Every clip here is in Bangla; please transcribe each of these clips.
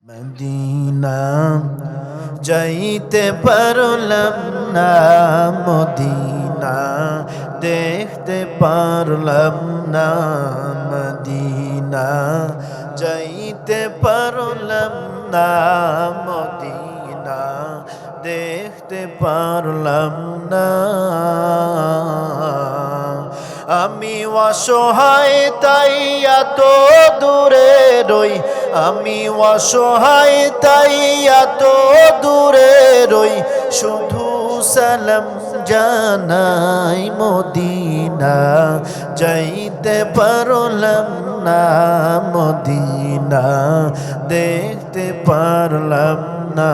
মদিনা যাইতে পারলাম না, মদিনা দেখতে পারলাম না, মদিনা যাইতে পারলাম না, মদিনা দেখতে পারলাম না। আমি অসহায় তাই এত দূরে রই, আমি অসহায় তাই এত দূরে রই, শুধু সালাম জানাই মদিনা যাইতে পারলাম না, মদিনা দেখতে পারলাম না।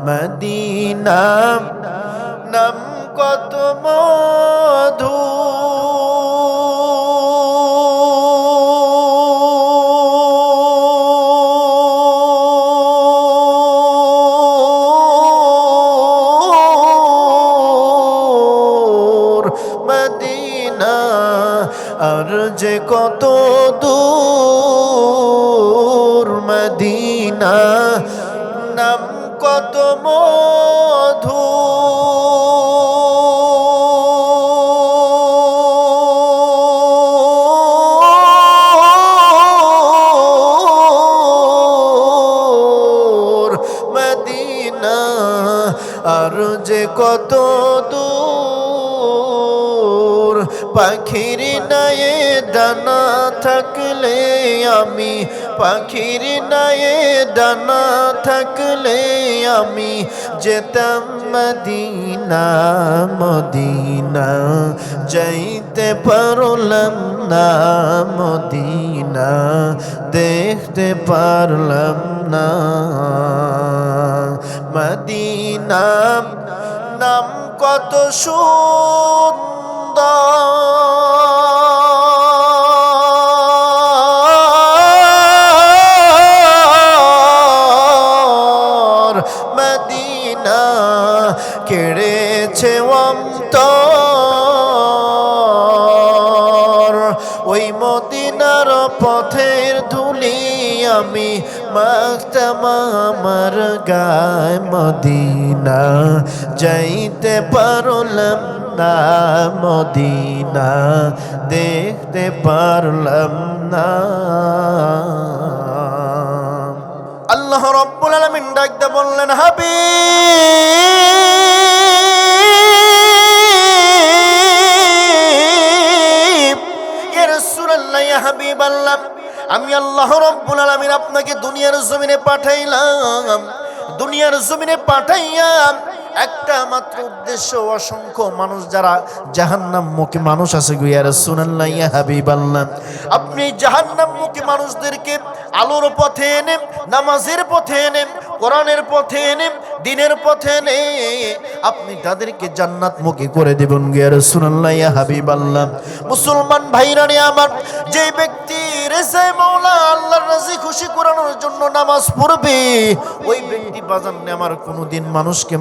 মদিনা নাম কত মধু, মদিনা আর যে কত দূর, মদিনা নাম কত মধু। মদিনা আর যে কত দূর, পাখির নায়ে ডানা থাকলে আমি, পাখির নায়ে ডানা থাকলে আমি যেতাম মদিনা, মদিনা যাইতে পারলাম না, মদিনা দেখতে পারলাম না। মদিনা নাম কত সুন্দর, মদিনা কেড়েছে অন্তর, ওই মদিনার পথের ধুলি আমি মাখতাম আমার গায়, মদিনা যাইতে পারলাম না, মদিনা দেখতে পারলাম না। আল্লাহ রাব্বুল আলামিন ডাকতে বললেন, হাবিব, ইয়া রাসূলুল্লাহ, ইয়া হাবিবাল্লাহ, আমি আল্লাহ রাব্বুল আলামিন আপনাকে দুনিয়ার জমিনে পাঠাইলাম। দুনিয়ার জমিনে পাঠাইয়া একটা মাত্র উদ্দেশ্য, অসংখ্য মানুষ যারা জাহান্নামমুখী মানুষ আছে গো ইয়া রাসূলুল্লাহ, ইয়া হাবিবাল্লাহ, আপনি জাহান্নামমুখী মানুষদেরকে আলোর পথে এনে, নামাজের পথে এনে, কোরআনের পথে এনে, দ্বীনের পথে এনে আপনি তাদেরকে জান্নাতমুখী করে দিবেন গো ইয়া রাসূলুল্লাহ, ইয়া হাবিবাল্লাহ। মুসলমান ভাইরা রে আমার, যে ব্যক্তি রেজায়ে মাওলা আল্লাহর রাজি খুশি করানোর জন্য নামাজ পড়বে, ওই ব্যক্তি বাজান আমার কোনোদিন মানুষকে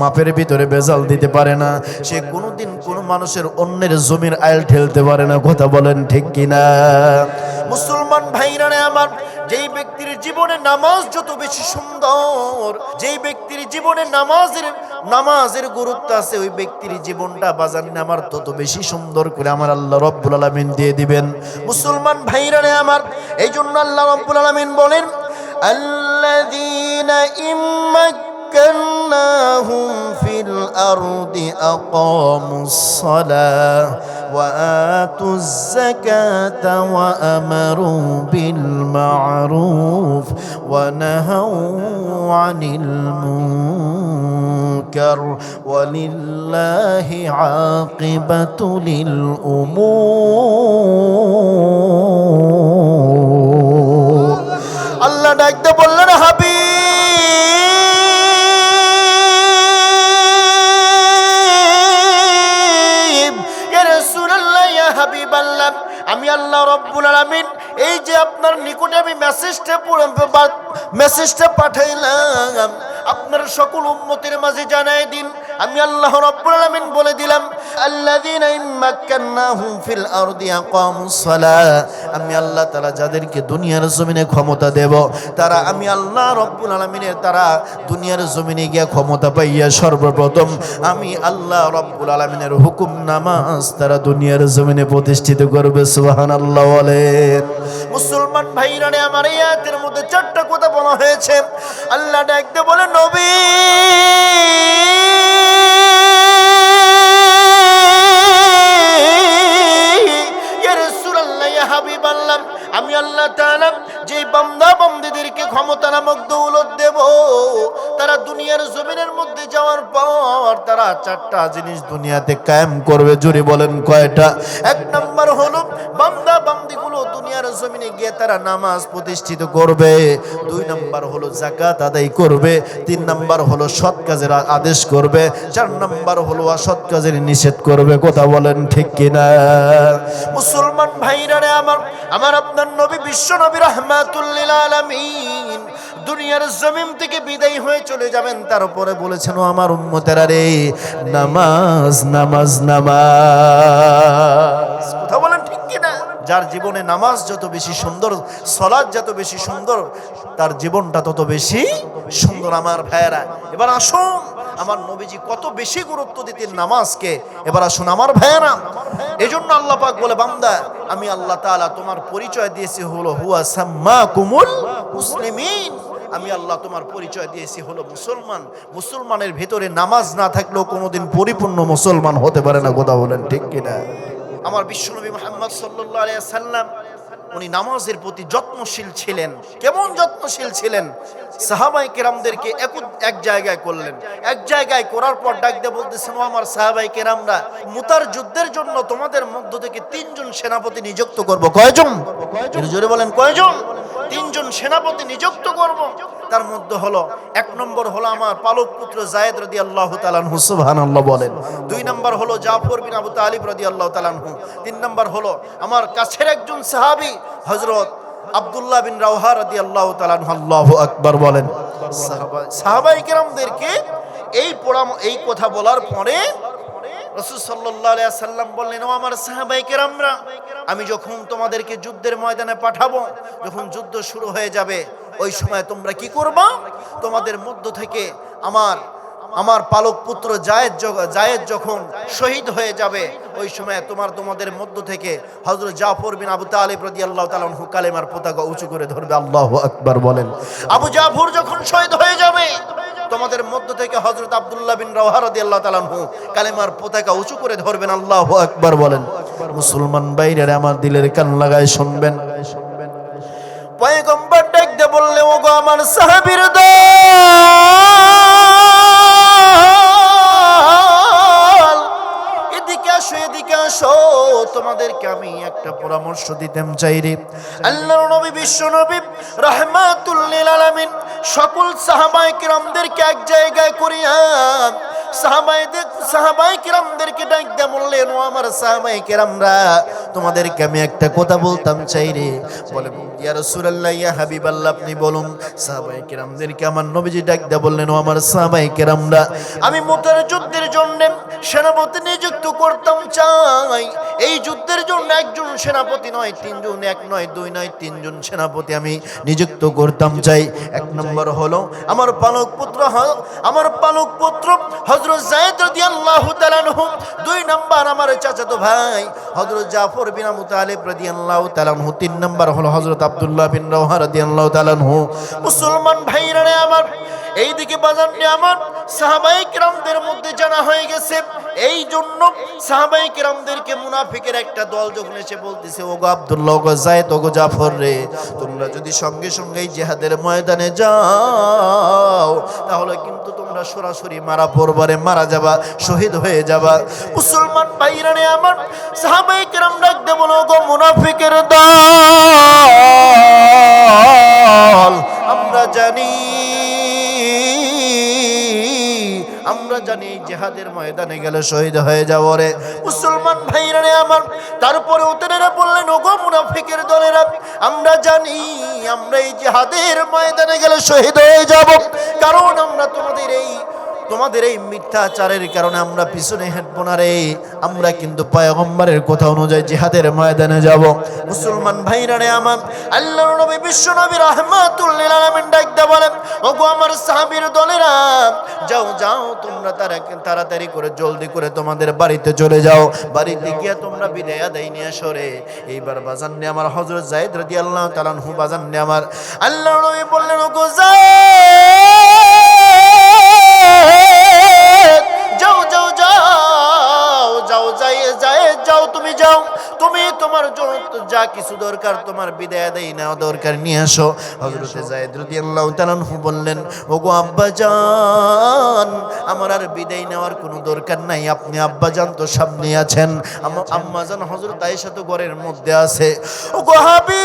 মাপের ভিতরে বেজাল দিতে পারে না, সে কোনোদিন কোনো মানুষের অন্যের জমির আইল ঠেলতে পারে না। কথা বলেন ঠিক কিনা? মুসলমান ভাইরা রে আমার, যেই ব্যক্তির জীবনে নামাজ যত বেশি সুন্দর, যেই ব্যক্তির জীবনে নামাজের গুরুত্ব আছে, ওই ব্যক্তির জীবনটা বাজান আমার তত বেশি সুন্দর করে আমার আল্লাহ রাব্বুল আলামিন দিয়ে দিবেন। মুসলমান ভাইরা রে আমার, এই জন্য আল্লাহ রাব্বুল আলামিন বলেন, আল্লাযীনা ইম্মাক্কান্নাহুম ফিল আরদি আকামুস সালাহ ওয়া আতুজ যাকাতা ওয়া আমারু বিল মা'রুফ ওয়া নাহাউ আনিল মুনকার ওয়ালিল্লাহি আকিবাতুল উমুর। আল্লাহ ডাকতে বললেন, হাবিব, ইয়া রাসূলুল্লাহ, ইয়া হাবিবাল্লাহ, আমি আল্লাহ রাব্বুল আলামিন এই যে আপনার নিকটে আমি মেসেজটা পাঠাইলাম, আপনার সকল উম্মতের মাঝে জানাই দিন আমি আল্লাহ রাব্বুল আলামিন বলে দিলাম আল্লাযীনা ইম্মাক্কান্নাহুম ফিল আরদি আকামুস সালাহ, আমি আল্লাহ তাআলা যাদেরকে দুনিয়ার জমিনে ক্ষমতা দেব, তারা আমি আল্লাহ রাব্বুল আলামিনের তারা দুনিয়ার জমিনে গিয়ে ক্ষমতা পাইয়া সর্বপ্রথম আমি আল্লাহ রাব্বুল আলামিনের হুকুম নামাজ তারা দুনিয়ার জমিনে প্রতিষ্ঠিত করবে। সুবহানাল্লাহ বলেন। মুসলমান ভাইরা রে, আমার এই আয়াতের মধ্যে চারটা কথা বলা হয়েছে। আল্লাহ ডাকতে বলে নবী ইয়া রাসূলুল্লাহ ইয়া হাবিবাল্লাহ, আমি আল্লাহ তাআলা যে বান্দা বান্দীদেরকে ক্ষমতা নামক দৌলত দেব, তারা দুনিয়ার জমিনের মধ্যে যাওয়ার পর তারা চারটা জিনিস দুনিয়াতে কায়েম করবে। জোরে বলেন কয়টা? এক নাম্বার হলো বান্দা বান্দীগুলো দুনিয়ার জমিনে গিয়ে তারা নামাজ প্রতিষ্ঠিত করবে। দুই নাম্বার হলো যাকাত আদায় করবে। তিন নাম্বার হলো সৎ কাজের আদেশ করবে। চার নাম্বার হলো অসৎ কাজের নিষেধ করবে। কথা বলেন ঠিক কিনা? মুসলমান ভাইরা রে, আমার আপনার নবী বিশ্ব নবী রাহমাতুল লিল আলামিন দুনিয়ার জমিন থেকে বিদায় হয়ে চলে যাবেন। তারপরে বলেছেন ও আমার উম্মতেরা রে, নামাজ নামাজ নামাজ। কথা বলেন ঠিক কিনা? যার জীবনে নামাজ যত বেশি সুন্দর, সালাত যত বেশি সুন্দর, তার জীবনটা তত বেশি সুন্দর। আমার ভাইয়েরা, এবার আসুন আমার নবীজি কত বেশি গুরুত্ব দিতেন নামাজকে। এবার আসুন আমার ভাইয়েরা, এজন্য আল্লাহ পাক বলে বান্দা আমি আল্লাহ তাআলা তোমার পরিচয় দিয়েছি হলো হুয়া সাম্মাকুমুল মুসলিমিন, আমি আল্লাহ তোমার পরিচয় দিয়েছি হলো মুসলমান। মুসলমানের ভিতরে নামাজ না থাকলেও কোনোদিন পরিপূর্ণ মুসলমান হতে পারে না। কথা বলেন ঠিক কিনা? আমার বিশ্বনবী মুহাম্মদ সাল্লাল্লাহু আলাইহি সাল্লাম উনি নামাজের প্রতি যত্নশীল ছিলেন। কেমন যত্নশীল ছিলেন? সাহাবায়ে কেরামদেরকে এক জায়গায় করলেন, এক জায়গায় করার পর ডাক দিয়ে বলতেছেন ও আমার সাহাবায়ে কেরামরা, মুতার যুদ্ধের জন্য তোমাদের মধ্য থেকে 3 জন সেনাপতি নিযুক্ত করব। কয়জন? জোরে বলেন কয়জন? 3 জন সেনাপতি নিযুক্ত করব। তার মধ্যে হলো এক নম্বর হলো আমার পালক পুত্র যায়েদ রাদিয়াল্লাহু তাআলা আনহু। সুবহানাল্লাহ বলেন। 2 নম্বর হলো জাফর বিন আবু তালিব রাদিয়াল্লাহু তাআলা আনহু। 3 নম্বর হলো আমার কাছের একজন সাহাবী হযরত আব্দুল্লাহ বিন রাওহা রাদিয়াল্লাহু তাআলা আনহু। আল্লাহু আকবার বলেন। সাহাবায়ে কেরামদেরকে এই কথা বলার পরে রাসূল সাল্লাল্লাহু আলাইহি ওয়াসাল্লাম বললেন ও আমার সাহাবায়ে কেরামরা, আমি যখন তোমাদেরকে যুদ্ধের ময়দানে পাঠাবো, যখন যুদ্ধ শুরু হয়ে যাবে, ওই সময় তোমরা কি করবা? তোমাদের মধ্য থেকে আমার পালক পুত্র জায়েদ যখন শহীদ হয়ে যাবে, ওই সময় তোমাদের মধ্য থেকে হযরত জাফর বিন আবু তালিব রাদিয়াল্লাহু তাআলা আনহু কালেমার পতাকা উঁচু করে ধরবে। আল্লাহু আকবার বলেন। আবু জাফর যখন শহীদ হয়ে যাবে, তোমাদের মধ্য থেকে হযরত আব্দুল্লাহ বিন রাওহা রাদিয়াল্লাহু তাআলা আনহু কালেমার পতাকা উঁচু করে ধরবেন। আল্লাহু আকবার বলেন। মুসলমান ভাইরা আমার দিলের কান লাগায় শুনবেন। পয়গম্বর ডাক দিয়ে বললে ও গো আমার সাহাবীর দল, এদিকে আসো, তোমাদেরকে আমি একটা পরামর্শ দিতেম চাই রে। আল্লাহর নবী বিশ্ব নবী রাহমাতুল লিল আলামিন সকল সাহাবায়ে কিরামদেরকে এক জায়গায় করিয়া সাহাবায়ে কিরামদেরকে ডাক দিয়ে বললেন ও আমার সাহাবায়ে কিরামরা, তোমাদেরকে আমি একটা কথা বলতাম চাই রে। বলে ইয়া রাসূলুল্লাহ ইয়া হাবিবাল্লাহ, আপনি বলুন। সাহাবায়ে কিরামদেরকে আমার নবীজি ডাক দিয়ে বললেন ও আমার সাহাবায়ে কিরামরা, আমি মুতার যুদ্ধের জন্য সেনাপতি নিযুক্ত করতাম চাই। এই যুদ্ধের জন্য একজন সেনাপতি নয়, 3 জন, 1 নয় 2 নয় 3 জন সেনাপতি আমি নিযুক্ত করতাম চাই। এক নম্বর হলো আমার পালক পুত্র হযরত যায়েদ রাদিয়াল্লাহু তাআলা আনহু। 2 নম্বর আমার চাচাতো ভাই হযরত জাফর বিন আবু তালিব রাদিয়াল্লাহু তাআলা আনহু। 3 নম্বর হলো হযরত আব্দুল্লাহ বিন রাওহা রাদিয়াল্লাহু তাআলা আনহু। মুসলমান ভাইরা রে আমার, এইদিকে বাজারে আমার সাহাবায়ে কিরামদের মধ্যে জানা হয়ে গেছে। এই জন্য সাহাবায়ে কিরামদেরকে মুনাফিকের একটা দল যখন এসে বলতেছে ও গো আব্দুল্লাহ, ও গো যায়েদ, ও গো জাফর রে, তোমরা যদি সঙ্গে সঙ্গে জিহাদের ময়দানে যাও তাহলে কিন্তু তোমরা সরাসরি মারা পড়বারে, মারা যাবা, শহীদ হয়ে যাবা। মুসলমান ভাইরা রে আমার, সাহাবায়ে কিরাম ডাকতে বলো গো মুনাফিকের দল, আমরা জানি জিহাদের ময়দানে গেলে শহীদ হয়ে যাব রে। মুসলমান ভাইরা রে আমার, তারপরে ওনারা বললেন ও গো মুনাফিকের দলেরা, আমরা জানি আমরা এই জিহাদের ময়দানে গেলে শহীদ হয়ে যাব, কারণ আমরা তোমাদের এই মিথ্যাচারের কারণে আমরা পিছনে হেঁটবো না রে, আমরা কিন্তু পয়গম্বরের কথা অনুযায়ী জিহাদের ময়দানে যাব। মুসলমান ভাইরা রে আমার, আল্লাহর নবী বিশ্ব নবী রাহমাতুল লিল আলামিন ডাক দিয়ে বলেন, ওগো আমার সাহাবীর দলেরা, যাও যাও তোমরা তাড়াতাড়ি করে জলদি করে তোমাদের বাড়িতে চলে যাও, বাড়িতে গিয়ে তোমরা বিদায় আদায় নিয়ে আসো রে। এইবার বাজান নে আমার হযরত যায়েদ রাদিয়াল্লাহু তাআলা আনহু বাজান নে আমার, আল্লাহর নবী বললেন, ওগো যাও যাও যাও যাও যাও তুমি যাও, তুমি তোমার যা কিছু দরকার তোমার বিদায় দেই নাও দরকার নিয়ে আসো। হযরত যায়েদ রাদিয়াল্লাহু তাআলা আনহু বললেন, ওগো আব্বাজান, আমার আর বিদায় নেওয়ার কোনো দরকার নাই, আপনি আব্বাজান তো সামনে আছেন, আম্মাজান হযরত আয়েশা তো ঘরের মধ্যে আছে। ওগো হাবিব,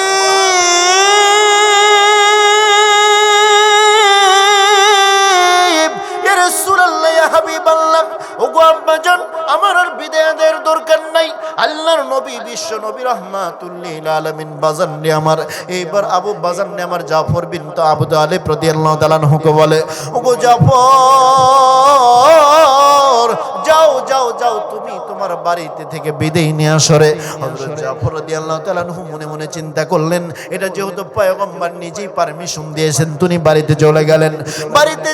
ইয়া রাসূলুল্লাহ, ইয়া হাবিবাল্লাহ, ওগো আব্বাজান, আমার আর বিদায়ের দরকার নাই। আল্লাহর নবী বিশ্ব নবী রাহমাতুল লিল আলামিন বাজান নে আমার, এইবার আবু বাজান নে আমার জাফর বিনতে আবু তালিব রাদিয়াল্লাহু তাআলা আনহুকে বলে, ওগো জাফর, যাও যাও যাও তুমি তোমার বাড়িতে থেকে বিদায় নিয়ে আসো রে। হযরত জাফর রাদিয়াল্লাহু তাআলা আনহু মনে মনে চিন্তা করলেন, এটা যেহেতু পয়গম্বর নিজেই পারমিশন দিয়েছেন, তিনি বাড়িতে চলে গেলেন। বাড়িতে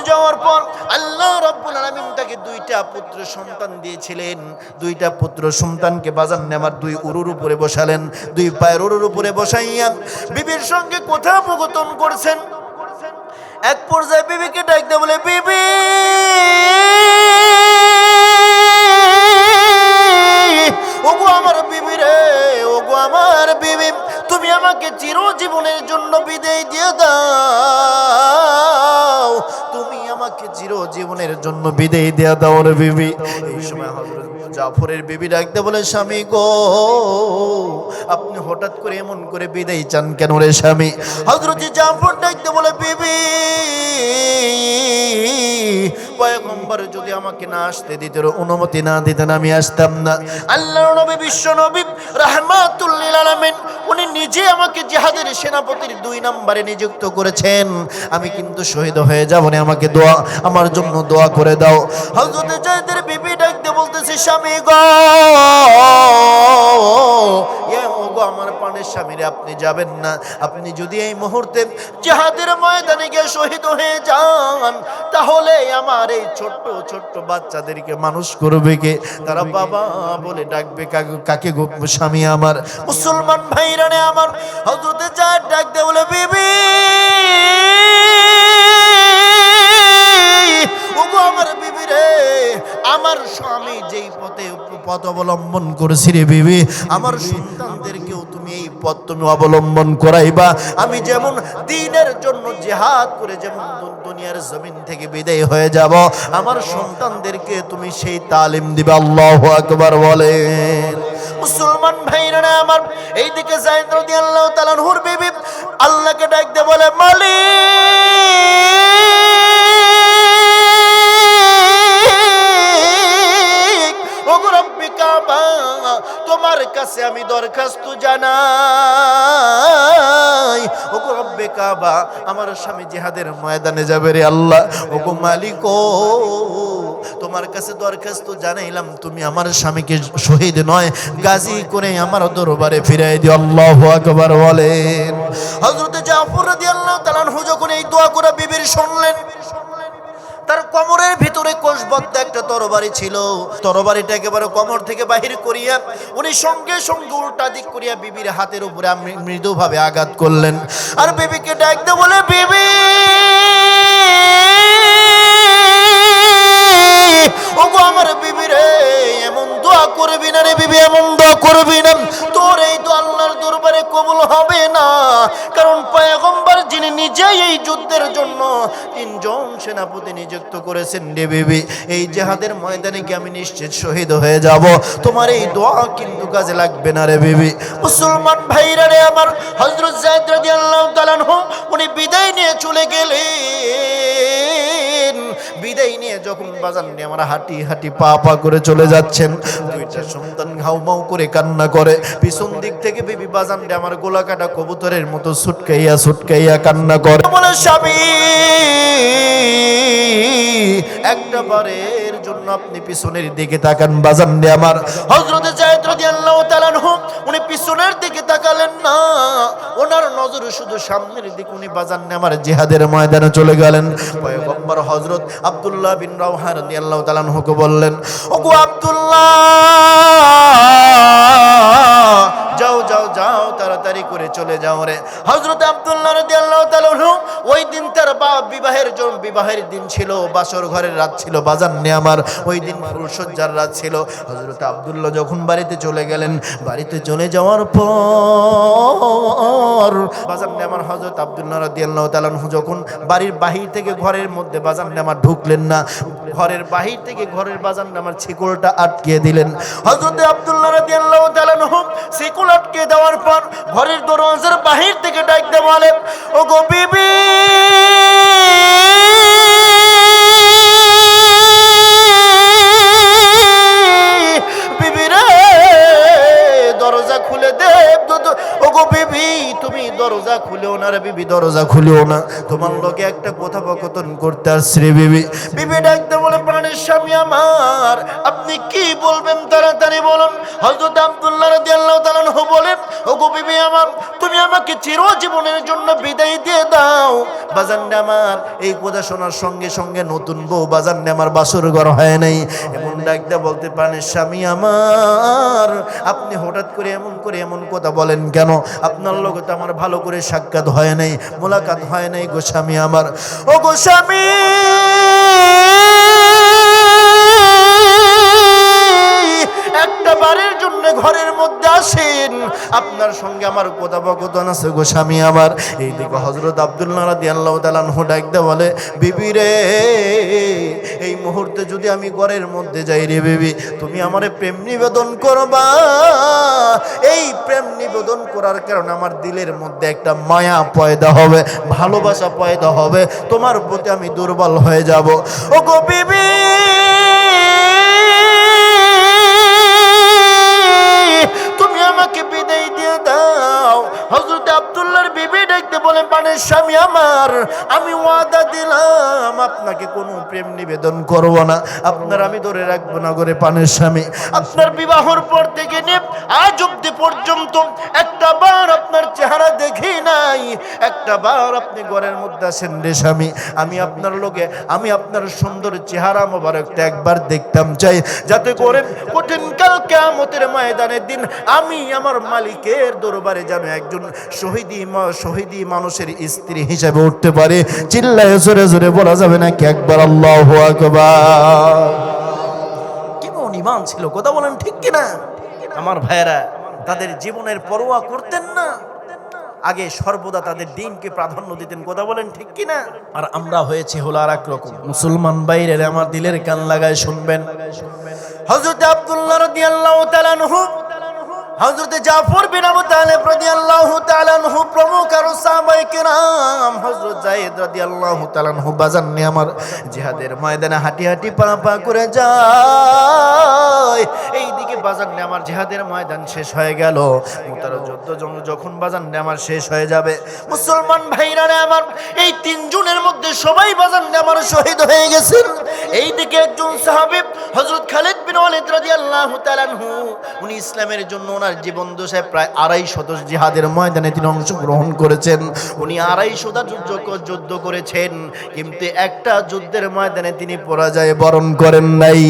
যাওয়ার পর আল্লাহ রাব্বুল আলামিন তাকে দুইটা পুত্র সন্তান দিয়েছিলেন। দুইটা পুত্র সন্তানকে বাজান নেমার দুই উরুর উপরে বসালেন, দুই পায়ের উরুর উপরে বসাইয়া বিবির সঙ্গে কথোপকথন করছেন। এক পর্যায়ে বিবিকে ডাক দিয়ে বলে, বিবি, ওগো আমার বিবি রে, ওগো আমার বিবি, তুমি আমাকে চিরজীবনের জন্য বিদায় দিয়ে দাও, তুমি আমাকে চিরজীবনের জন্য বিদায় দিয়ে দাও রে বিবি। এই সময় হযরত জাফরের বিবি ডাকতে বলে, স্বামী গো, আপনি হঠাৎ করে এমন করে বিদায় চান কেন রে স্বামী? হযরত জাফর ডাকতে বলে, বিবি, পয়গম্বর যদি আমাকে না আসতে দিতেন, অনুমতি না দিতেন, আমি আসতাম না। আল্লাহর নবী বিশ্ব নবী রাহমাতুল লিল আলামিন উনি নিজে আমাকে জিহাদের সেনাপতির 2 নম্বরে নিযুক্ত করেছেন, আমি কিন্তু শহীদ হয়ে যাব না, আমাকে আমার জন্য দোয়া করে দাও। হযরত যায়েদের বিবি ডাকতে বলতেছে, স্বামী গো, ওগো আমার প্রাণের স্বামীরে, আপনি যাবেন না। আপনি যদি এই মুহূর্তে জিহাদের ময়দানে গিয়ে শহীদ হয়ে যান, তাহলে আমার এই ছোট্ট ছোট্ট বাচ্চাদেরকে মানুষ করবে কে? তারা বাবা বলে ডাকবে কাকে গো স্বামী আমার? মুসলমান ভাইরা রে আমার, হযরত যায়েদ ডাক দিয়ে বলে, বিবি, ওগো আমার বিবি রে, আমার স্বামী যেই পথ অবলম্বন করেছি রে বিবি, আমার সন্তানদেরকেও তুমি এই পথ তুমি অবলম্বন করাইবা। আমি যেমন দ্বীনের জন্য জিহাদ করে যেমন দুনিয়ার জমিন থেকে বিদায় হয়ে যাব, আমার সন্তানদেরকে তুমি সেই তালিম দিবে। আল্লাহু আকবার বলেন। মুসলমান ভাইরা আমার, এইদিকে যায়েদ রাদিয়াল্লাহু তাআলা আনহুর বিবি আল্লাহকে ডাক দিয়ে বলে, মালিক, ওগো রব্বি কাবা, তোমার কাছে আমি দরখাস্ত জানাই, ওগো রব্বে কাবা, আমার স্বামী জিহাদের ময়দানে যাবে রে আল্লাহ। ওগো মালিক, ও তোমার কাছে দরখাস্ত জানাইলাম, তুমি আমার স্বামীকে শহীদ নয় গাজী করে আমার দরবারে ফিরাই দিও। আল্লাহু আকবার বলেন। হযরত জাফর রাদিয়াল্লাহু তাআলা আনহু যখন এই দোয়া করে বিবির শুনলেন, তার কোমরের ভিতরে কোষবদ্ধ একটা তরবারি ছিল, তরবারিটা একেবারে কোমর থেকে বাহির করিয়া উনি সঙ্গে সঙ্গে উল্টা দিক করিয়া বিবির হাতের উপরে মৃদুভাবে আঘাত করলেন। আর বিবিকে ডাক দিয়ে বলে, বিবি, ওগো আমার বিবি রে, এমন দোয়া করবি না রে বিবি, এমন দোয়া করবি না, তোর এই দোয়া আল্লাহর দরবারে কবুল হবে না। কারণ পয়গম্বর যিনি নিজেই এই যুদ্ধের জন্য 3 জন সেনাপতি নিযুক্ত করেছেন রে বিবি, এই জিহাদের ময়দানে গিয়ে আমি নিশ্চিত শহীদ হয়ে যাব, তোমার এই দোয়া কিন্তু কাজে লাগবে না রে বিবি। মুসলমান ভাইরা রে আমার, হযরত যায়েদ রাদিয়াল্লাহু তাআলা আনহু উনি বিদায় নিয়ে চলে গেলেন। বিদায় নিয়ে যখন বাজান নিয়ে আমরা হাঁটি হাঁটি পা পা করে চলে যাচ্ছেন, দুইটা সন্তান ঘাউমাউ করে কান্না করে। পিছন দিক থেকে বিবি বাজান দিয়ে আমার গোলা কাটা কবুতরের মতো ছুটকাইয়া ছুটকাইয়া কান্না করে, বলে স্বামী একটা বারের জন্য আপনি পিছনের দিকে তাকান। বাজান দিয়ে আমার হযরতে যায়েদ রাদিয়াল্লাহু তাআলা আনহু উনি পিছনের দিকে তাকালেন না, ওনার নজর শুধু সামনের দিকে। উনি বাজান দিয়ে আমার জিহাদের ময়দানে চলে গেলেন। পয়গম্বর হযরত আব্দুল্লাহ বিন রাওহা রাদিয়াল্লাহু তাআলা আনহুকে বললেন, ওগো আব্দুল্লাহ, যাও যাও যাও, তাড়াতাড়ি করে চলে যাও রে। হযরত আব্দুল্লাহ রাদিয়াল্লাহু তাআলা আনহু ওই দিন তার বিবাহের দিন ছিল, বাসর ঘরের রাত ছিল। বাজান নে আমার ওই দিন ফুলসজ্জার রাত ছিল। হযরত আব্দুল্লাহ যখন বাড়িতে চলে গেলেন, বাড়িতে চলে যাওয়ার পর বাজান নে আমার হযরত আব্দুল্লাহ রাদিয়াল্লাহু তাআলা আনহু যখন বাড়ির বাহির থেকে ঘরের মধ্যে বাজান নে আমার ঢুকলেন না, ঘরের বাহির থেকে ঘরের বাজান নে আমার শিকলটা আটকে দিলেন। হযরত আব্দুল্লাহ রাদিয়াল্লাহু তাআলা আনহু শিকল আটকে দেওয়ার পর ঘরের দরজার বাহির থেকে ডাকতে বলে, ওগো বিবি, দরজা খুলে দে। ওগো বিবি, তুমি দরজা খুলেও না রে বিবি, দরজা খুলেও না, তোমার লোকে একটা কথোপকথন করতে আসছে রে বিবি। বিবি ডাকতে বলে, প্রাণের স্বামী আমার, আপনি কি বলবেন তাড়াতাড়ি বলুন। হযরত আব্দুল্লাহ রাদিয়াল্লাহু তাআলা আনহু বলেন, ওগো বিবি আমার, তুমি আমাকে চিরজীবনের জন্য বিদায় দিয়ে দাও। বাজান আমার এই কথা শোনার সঙ্গে সঙ্গে নতুন বউ বাজান আমার বাসর ঘর হয় নাই, এমন ডাকতে বলতে, প্রাণের স্বামী আমার, আপনি হঠাৎ করে এমন কথা বলেন কেন? আপনার লোক তো আমার ভালো করে সাক্ষাৎ হয় নাই, মোলাকাত হয় নাই গো স্বামী আমার। ও গো স্বামী, একটা বারের জন্য ঘরের মধ্যে আসেন, আপনার সঙ্গে আমার কথোপকথন আছে গো স্বামী আমার। এইদিকে হযরত আব্দুল্লাহ রাদিয়াল্লাহু তাআলা আনহু ডাকতে বলে, বিবি রে, এই মুহূর্তে যদি আমি ঘরের মধ্যে যাই রে বিবি, তুমি আমারে প্রেম নিবেদন করবা। এই প্রেম নিবেদন করার কারণে আমার দিলের মধ্যে একটা মায়া পয়দা হবে, ভালোবাসা পয়দা হবে, তোমার প্রতি আমি দুর্বল হয়ে যাব। ও গো বিবি, তুমি আমাকে বিদায় দিয়ে দাও। হযরত আব্দুল্লাহর বিবি দেখতে বলে, প্রাণের স্বামী আমার, আমি ওয়াদা দিলাম আপনাকে কোনো প্রেম নিবেদন করব না, আপনার আমি ধরে রাখবো না করে প্রাণের স্বামী। আপনার বিবাহর পর থেকে নিয়ে আজ অব্দি পর্যন্ত একটা বার আপনার চেহারা দেখি নাই, একটা বার আপনি ঘরের মধ্যে আসেন রে স্বামী, আমি আপনার লোকে, আমি আপনার সুন্দর চেহারা মোবারকটা একবার দেখতাম চাই, যাতে করে কঠিন কাল কিয়ামতের ময়দানের দিন আমি আমার মালিকের দরবারে যেন একজন শহীদি মানুষের স্ত্রী হিসেবে উঠতে পারে। চিল্লায় জোরে জোরে বলা যাবে নাকি একবার আল্লাহু আকবার? কেমন ঈমান ছিল, কথা বলেন ঠিক কিনা? আমার ভাইয়েরা তাদের জীবনের পরোয়া করতেন না, আগে সর্বদা তাদের দিনকে প্রাধান্য দিতেন, কথা বলেন ঠিক কিনা? আর আমরা হয়েছে হলো আর এক রকম। মুসলমান বাইরে আমার দিলের কান লাগায় শুনবেন, হযরত আব্দুল্লাহ রাদিয়াল্লাহু তাআলা আনহু, হযরত জাফর বিন আবু তালেব রাদিয়াল্লাহু তাআলা আনহু প্রমুখ আর সাহাবায়ে কেরাম, হযরত যায়েদ রাদিয়াল্লাহু তাআলা আনহু বাজান নিয়ে আমার জিহাদের ময়দানে হাঁটি হাঁটি পা পা করে যায়। এইদিকে বাজান নিয়ে আমার জিহাদের ময়দান শেষ হয়ে গেল। মুতারা যুদ্ধ যখন বাজান নিয়ে আমার শেষ হয়ে যাবে, মুসলমান ভাইরা আমার এই 3 জনের মধ্যে সবাই বাজান নিয়ে আমার শহীদ হয়ে গেছেন। এইদিকে একজন সাহাবী হযরত খালিদ বিন ওয়ালিদ রাদিয়াল্লাহু তাআলা আনহু, উনি ইসলামের জন্য ওনার জীবন দশায় প্রায় 250 জিহাদের ময়দানে তিনি অংশগ্রহণ করেছেন। উনি 250 যুদ্ধ করেছেন, কিন্তু একটা যুদ্ধের ময়দানে তিনি পরাজয় বরণ করেন নাই।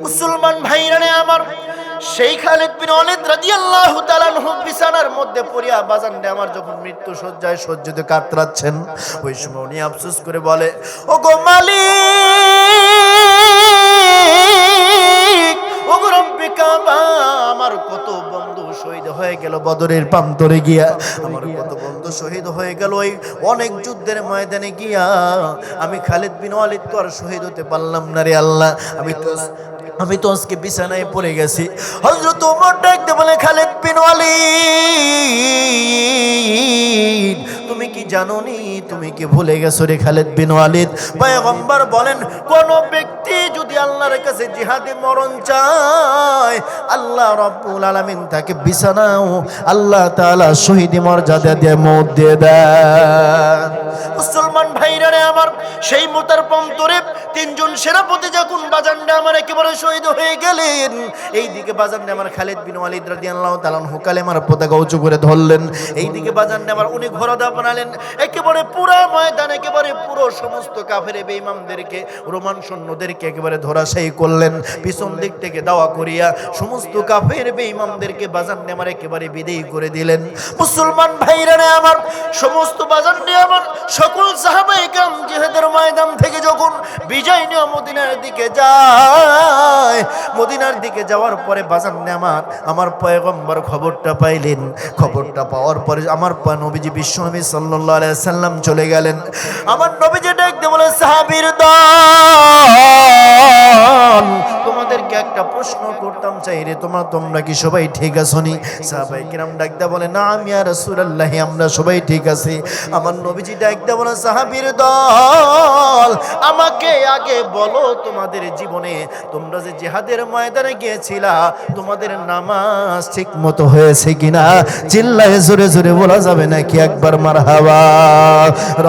মুসলমান ভাইরা আমার সেই খালিদ বিন ওয়ালিদ রাদিয়াল্লাহু তাআলা আনহু বিছানার মধ্যে পড়িয়া বাজান আমার যখন মৃত্যু শয্যায় সজ্জিত কাতরাচ্ছেন, ওই সময় উনি আফসোস করে বলে, ও গো মালিক, ও গো রব্বে কাবা, আমার কত বন্ধু শহীদ হয়ে গেল বদরের প্রান্তরে গিয়া, আমার কত বন্ধু শহীদ হয়ে গেল ওই অনেক যুদ্ধের ময়দানে গিয়া, আমি খালিদ বিন ওয়ালিদ তো আর শহীদ হতে পারলাম না রে আল্লাহ, আমি তো আজকে বিছানায় পড়ে গেছি। হযরত ওমর ডাকতে বলে, খালিদ বিন ওয়ালিদ, তুমি কি জানোনি? তুমি কি ভুলে গেছো রে খালিদ বিন ওয়ালিদ? পয়গম্বর বলেন, কোন ব্যক্তি যদি আল্লাহর কাছে জিহাদে মরণ চায়, আল্লাহ রাব্বুল আলামিন তাকে বিছানাও আল্লাহ তাআলা শহীদি মর্যাদা দিয়ে মওত দিয়ে দেন। মুসলমান ভাইরা রে আমার, সেই মোতার পন্তরে তিনজন সেনাপতি যখন বাজানডে আমার একেবারে শহীদ হয়ে গেলেন, এইদিকে বাজানডে আমার খালিদ বিন ওয়ালিদ রাদিয়াল্লাহু তাআলা আনহু কালেমার পতাকা উঁচু করে ধরলেন, এইদিকে বাজানডে আমার উনি ঘোড়া বানালেন, একেবারে পুরো ময়দান, একেবারে পুরো সমস্ত কাফের বেঈমানদেরকে, রোমান সৈন্যদেরকে একেবারে ধরাশায়ী করলেন। পিছন দিক থেকে দাওয়া করিয়া সমস্ত কাফের বেঈমানদেরকে বাজানডে আমার একেবারে বিদায় করে দিলেন। মুসলমান ভাইরা রে আমার, সমস্ত বাজানডে আমার সকল সাহাবায়ে কেরাম জিহাদের ময়দান থেকে যখন বিজয় নিয়ে মদিনার দিকে যায়, মদিনার দিকে যাওয়ার পরে বাজানডে আমার পয়গম্বর খবরটা পাইলেন। খবরটা পাওয়ার পরে আমার নবীজি বিশ্বনবী সাল্লাল্লাহু আলাইহি ওয়াসাল্লাম চলে গেলেন। আমার নবীজি ডাক দিয়ে বলে, সাহাবীর দল, তোমাদেরকে একটা প্রশ্ন করতাম চাই রে, তোমরা কি সবাই ঠিক আছো নি? সাহাবায়ে কিরাম ডাক দিয়ে বলে, না আমি ইয়া রাসূলুল্লাহ, আমরা সবাই ঠিক আছি। আমার নবীজি ডাক দিয়ে বলে, সাহাবীর দল, আমাকে আগে বলো, তোমাদের জীবনে তোমরা যে জিহাদের ময়দানে গিয়েছিলা, তোমাদের নামাজ ঠিক মতো হয়েছে কিনা? চিল্লায়ে জোরে জোরে বলা যাবে নাকি একবার মারহাবা?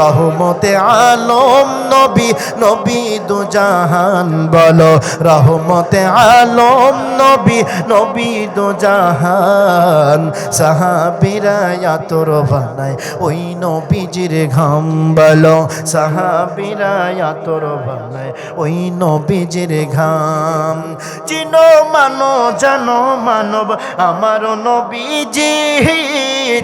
রহমতে আলম নবী, নবী দু জাহান বলো, রহমতে আলম নবী, নবী দু জাহান। সাহাবীরা আতর বানায় ওই নবীজির ঘাম বলো, সাহাবীরা আতর বানায় ওই নবীজির ঘাম। চিনো মানো জানো মানব আমার নবীজি,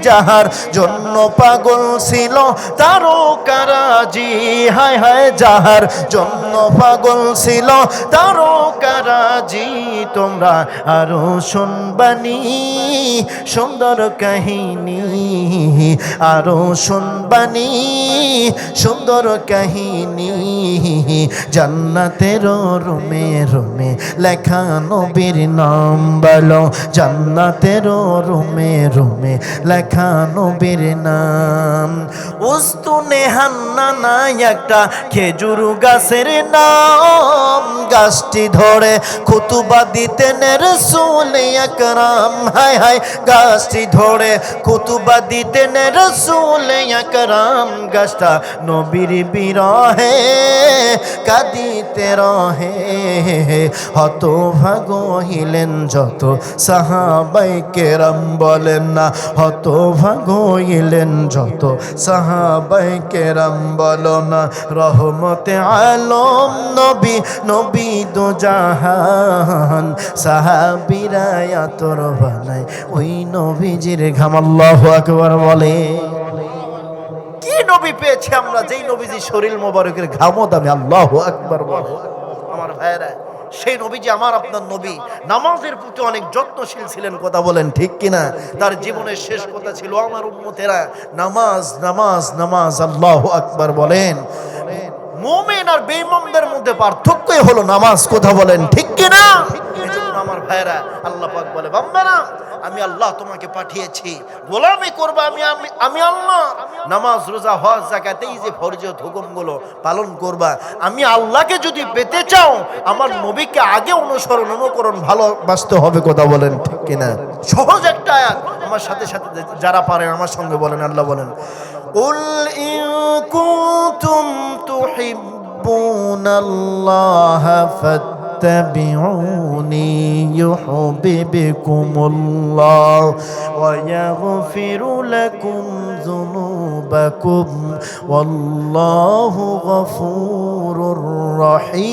যাহার জন্য পাগল ছিল তারকারাজি, হায় হায় যাহার জন্য পাগল ছিল তারকারাজি। তোমরা আরো শুনবানি সুন্দর কাহিনী, আরো শুনবানি সুন্দর কাহিনী। জান্নাতের রুমে রুমে লেখা নবীর নাম বলো, জান্নাতের রুমে রুমে লেখা নবীর নাম। উস্তুনে হান্নানা একটা খেজুর গাছের নাম, গাছটি ধরে খুতুবা দিতেন রাসূল আকরাম, হায় হায় গাছটি ধরে খুতুবা দিতেন রাসূল আকরাম। গাছটা নবীর বিরহে কাঁদিতে রহে, হতভাগ হইলেন যত সাহাবায়ে কেরাম, বলেন না হতভাগ হইলেন যত সাহাবায়ে কেরাম, বলো না রহমতে আলম নবী, নবী দু জাহান। সাহাবীরা আতর বানায় ওই নবীজির ঘাম। আল্লাহু আকবার বলে। কি নবী পেয়েছি আমরা, যেই নবীজি শরীর মোবারকের ঘামও দামে। আল্লাহু আকবার বলে। আমার ভাইরা, সেই নবীজি আমার আপনার নবী নামাজের প্রতি অনেক যত্নশীল ছিলেন, কথা বলেন ঠিক কিনা? তার জীবনের শেষ কথা ছিল, আমার উম্মতেরা নামাজ নামাজ নামাজ। আল্লাহু আকবার বলেন। মুমিন আর বেঈমানদের মধ্যে পার্থক্যই হলো নামাজ, কথা বলেন ঠিক কিনা? এজন্য আমার ভাইরা, আল্লাহ পাক বলে, বান্দারা আমি আল্লাহ তোমাকে পাঠিয়েছি, গোলামি করবা আমি আল্লাহ। নামাজ রোজা হজ যাকাত, এই যে ফরজ হুকুমগুলো পালন করবা। আমি আল্লাহকে যদি পেতে চাও, আমার নবীকে আগে অনুকরণ ভালোবাসতে হবে, কথা বলেন ঠিক কিনা? সহজ একটা আয়াত, আমার সাথে সাথে যারা পারেন আমার সঙ্গে বলেন। আল্লাহ বলেন, কুল ইন কুনতুম তুহিব্বুনাল্লাহ ফাত্তাবিউনি ইউহিব্বুকুমুল্লাহ ওয়া ইয়াগফিরু লাকুম যুনুবাকুম ওয়াল্লাহু গফুরুর রহিম।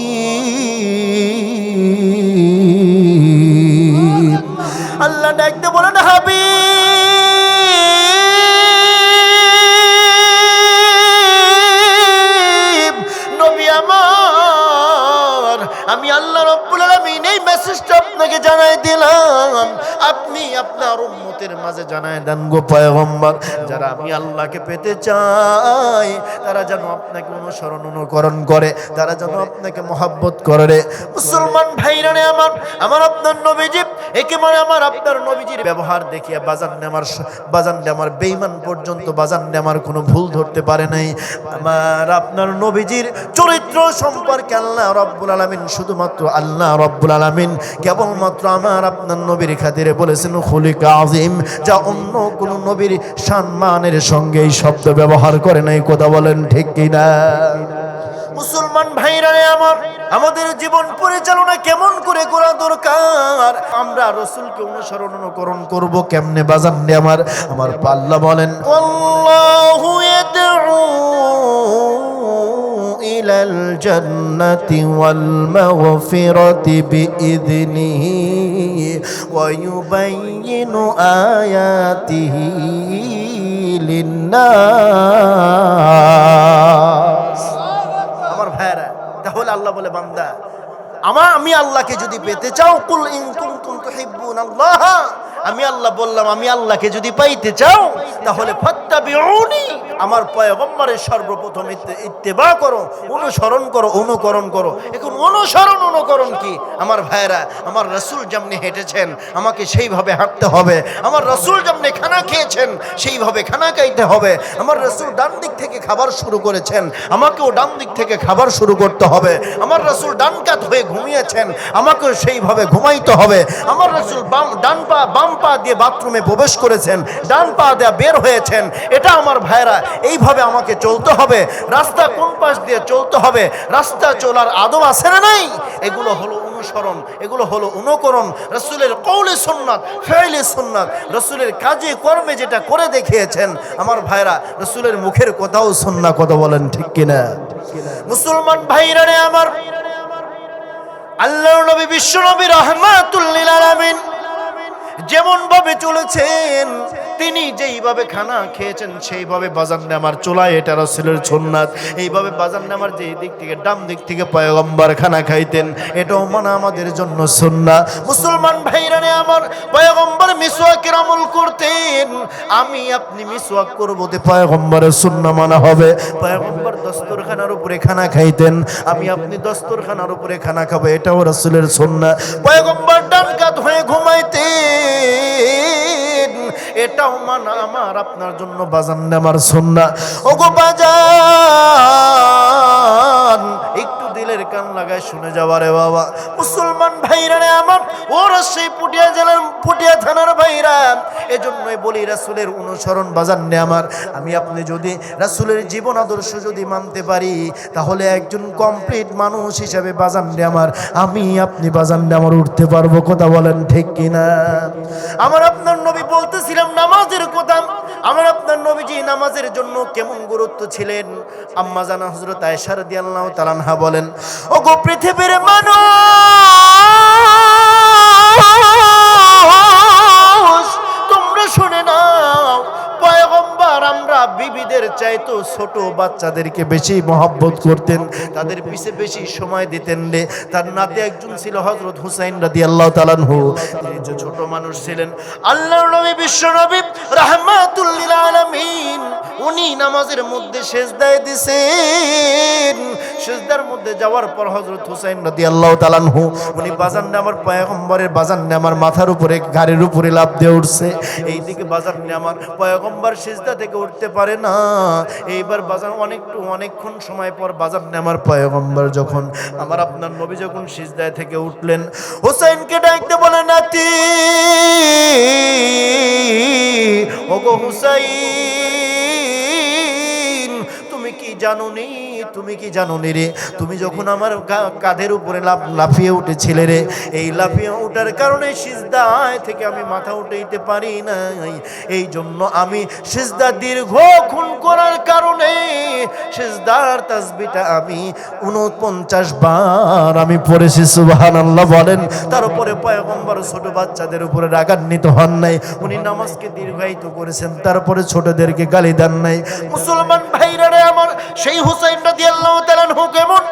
আল্লাহ ডাকতে বলেন, হাবিব নবী আমার, আমি আল্লাহ রাব্বুল আলামিন এই মেসেজটা আপনাকে জানাই দিলাম, আপনি আপনার উম্মতের মাঝে জানাই দেন গো পয়গম্বর, যারা আমি আল্লাহকে পেতে চাই তারা যেন আপনাকে অনুকরণ করে, তারা যেন আপনাকে মহব্বত করে। মুসলমান ভাইরা রে আমার আপনার নবীজি একেবারে আমার আপনার নবীজির ব্যবহার দেখিয়া বাজান আমার বেঈমান পর্যন্ত বাজান আমার কোনো ভুল ধরতে পারে নাই। আমার আপনার নবীজির চরিত্র সম্পর্কে আল্লাহ রাব্বুল আলামিন, শুধুমাত্র আল্লাহ রাব্বুল আলামিন কেবলমাত্র আমার আপনার নবীর খাতিরে বলেছেন খুলিকা আযীম, যা অন্য কোন নবীর সম্মানের সঙ্গে এই শব্দ ব্যবহার করে নাই। কথা বলেন ঠিক কিনা? মুসলমান ভাইরা আমার, আমাদের জীবন পরিচালনা কেমন করে করা দরকার? আমরা রাসূলকে অনুকরণ করব কেমনে বাজান আমার? আমার আল্লাহ বলেন আল্লাহু ইয়াদউ ইলাল জান্নাতি ওয়াল মাগফিরাতি বিইذনিহি ওয়া ইউবাইয়িনু আয়াতিহি লিন-নাস। আমার ভাইরা, তাহলে আল্লাহ বলে বান্দা আমি আল্লাহকে যদি পেতে চাও, কুল ইন কুনতুম তুহিব্বুনাল্লাহ, আমি আল্লাহ বললাম আমি আল্লাহকে যদি পাইতে চাও তাহলে ফাত্তাবিউনি, আমার পয়গম্বরের সর্বপ্রথম ইত্তেবা করো, অনুকরণ করো। এখন অনুকরণ কি? আমার ভাইরা, আমার রাসূল যেমনি হেঁটেছেন আমাকে সেইভাবে হাঁটতে হবে। আমার রাসূল যেমনি খানা খেয়েছেন সেইভাবে খানা খাইতে হবে। আমার রাসূল ডান দিক থেকে খাবার শুরু করেছেন, আমাকেও ডান দিক থেকে খাবার শুরু করতে হবে। আমার রাসূল ডান কাত হয়ে ঘুমিয়েছেন, আমাকেও সেইভাবে ঘুমাইতে হবে। আমার রাসূল বাম পা দিয়ে বাথরুমে প্রবেশ করেছেন, ডান পা দিয়ে বের হয়েছেন। এটা আমার ভাইরা এইভাবে আমাকে চলতে হবে। রাস্তা কোন পাশ দিয়ে চলতে হবে, রাস্তা চলার আদব আছে না নাই? এগুলো হলো অনুসরণ, এগুলো হলো অনুকরণ। রাসূলের কওলে সুন্নাত, ফেইলে সুন্নাত, রাসূলের কাজে কর্মে যেটা করে দেখিয়েছেন আমার ভাইরা, রাসূলের মুখের কথাও সুন্নাহ। কথা বলেন ঠিক কিনা? মুসলমান ভাইরা রে আমার, আল্লাহর নবী বিশ্ব নবী রাহমাতুল লিল আলামিন যেমন ভাবে চলেছেন, তিনি যেইভাবে খানা খেয়েছেন সেইভাবে বাজান আমার চলায়, এটা রাসূলের সুন্নাত। এইভাবে বাজান আমার যেই দিক থেকে ডান দিক থেকে পয়গম্বর খানা খাইতেন, এটাও মানা আমাদের জন্য সুন্নাত। মুসলমান ভাইরা আমার, পয়গম্বর মিসওয়াকের আমল করতেন, আমি আপনি মিসওয়াক করব তে পয়গম্বরের সুন্নাহ মানা হবে। পয়গম্বর দস্তরখানার উপরে খানা খাইতেন, আমি আপনি দস্তরখানার উপরে খানা খাবো, এটাও রাসূলের সুন্নাহ। পয়গম্বর ডান কাত হয়ে ঘুমাইতেন, এটাও মানা আমার আপনার জন্য বাজান আমার সুন্নাহ। ওগো বাজান, একটু দিলের কান লাগায় শুনে যাওয়ারে বাবা। মুসলমান ভাইরা আমার, ওরা সেই পুটিয়া জেলার পুটিয়া থানার ভাইরা, এজন্যই বলি রাসূলের অনুসরণ বাজান আমার। আমি আপনি যদি রাসূলের জীবন আদর্শ যদি মানতে পারি তাহলে একজন কমপ্লিট মানুষ হিসেবে বাজান আমার, আমি আপনি বাজান আমার উঠতে পারবো। কথা বলেন ঠিক কিনা? আমার আপনার নবী বলতেছিলাম নামাজের কথা। আমার আপনার নবীজি নামাজের জন্য কেমন গুরুত্ব ছিলেন, আম্মা জানা হযরত আয়েশা রাদিয়াল্লাহু তাআলা আনহা বলেন, ওগো পৃথিবীর মানুষ তোমরা শুনে নাও, পয়গম্বর আমরা বিবিদের চাইতো ছোট বাচ্চাদেরকে বেশি মহব্বত করতেন, তাদের পিছে বেশি সময় দিতেন রে। তার নাতে একজন ছিল হযরত হুসাইন রাদিয়াল্লাহু তাআলা আনহু, তিনি যে ছোট মানুষ ছিলেন। আল্লাহর নবী বিশ্ব নবী রাহমাতুল লিল আলামিন, উনি নামাজের মধ্যে সিজদায় দিয়েছেন। সিজদার মধ্যে যাওয়ার পর হযরত হুসাইন রাদিয়াল্লাহু তাআলা আনহু উনি বাজান আমার পয়গম্বরের বাজান আমার মাথার উপরে গাড়ির উপরে লাফ দিয়ে উঠছে। এইদিকে বাজান আমার পয়গম্বর সিজদা থেকে উঠতে পারে না। এইবার বাজান অনেকক্ষণ সময় পর বাজান আমার পয়গম্বর যখন আমার আপনার নবী যখন সিজদায় থেকে উঠলেন, হুসাইনকে ডাকতে বলে, নাতি ওগো হুসাইন, তুমি কি জানোনি রে, তুমি যখন আমার কাঁধের উপরে লাফিয়ে উঠেছিলে রে, এই লাফিয়ে ওঠার কারণে সিজদায় থেকে আমি মাথা উঠাইতে পারি নাই। এই জন্য আমি সিজদা দীর্ঘক্ষণ করার কারণে সিজদার তাসবিহটা আমি 49 বার আমি পড়েছি। সুবহানাল্লাহ বলেন। তার উপরে পয়গম্বর ছোট বাচ্চাদের উপরে রাগান্বিত হন নাই, উনি নামাজকে দীর্ঘায়িত করেছেন, তারপরে ছোটদেরকে গালি দেন নাই। মুসলমান ভাইরা রে আমার, সেই হুসাইন রাদিয়াল্লাহু তাআলা আনহু কেমন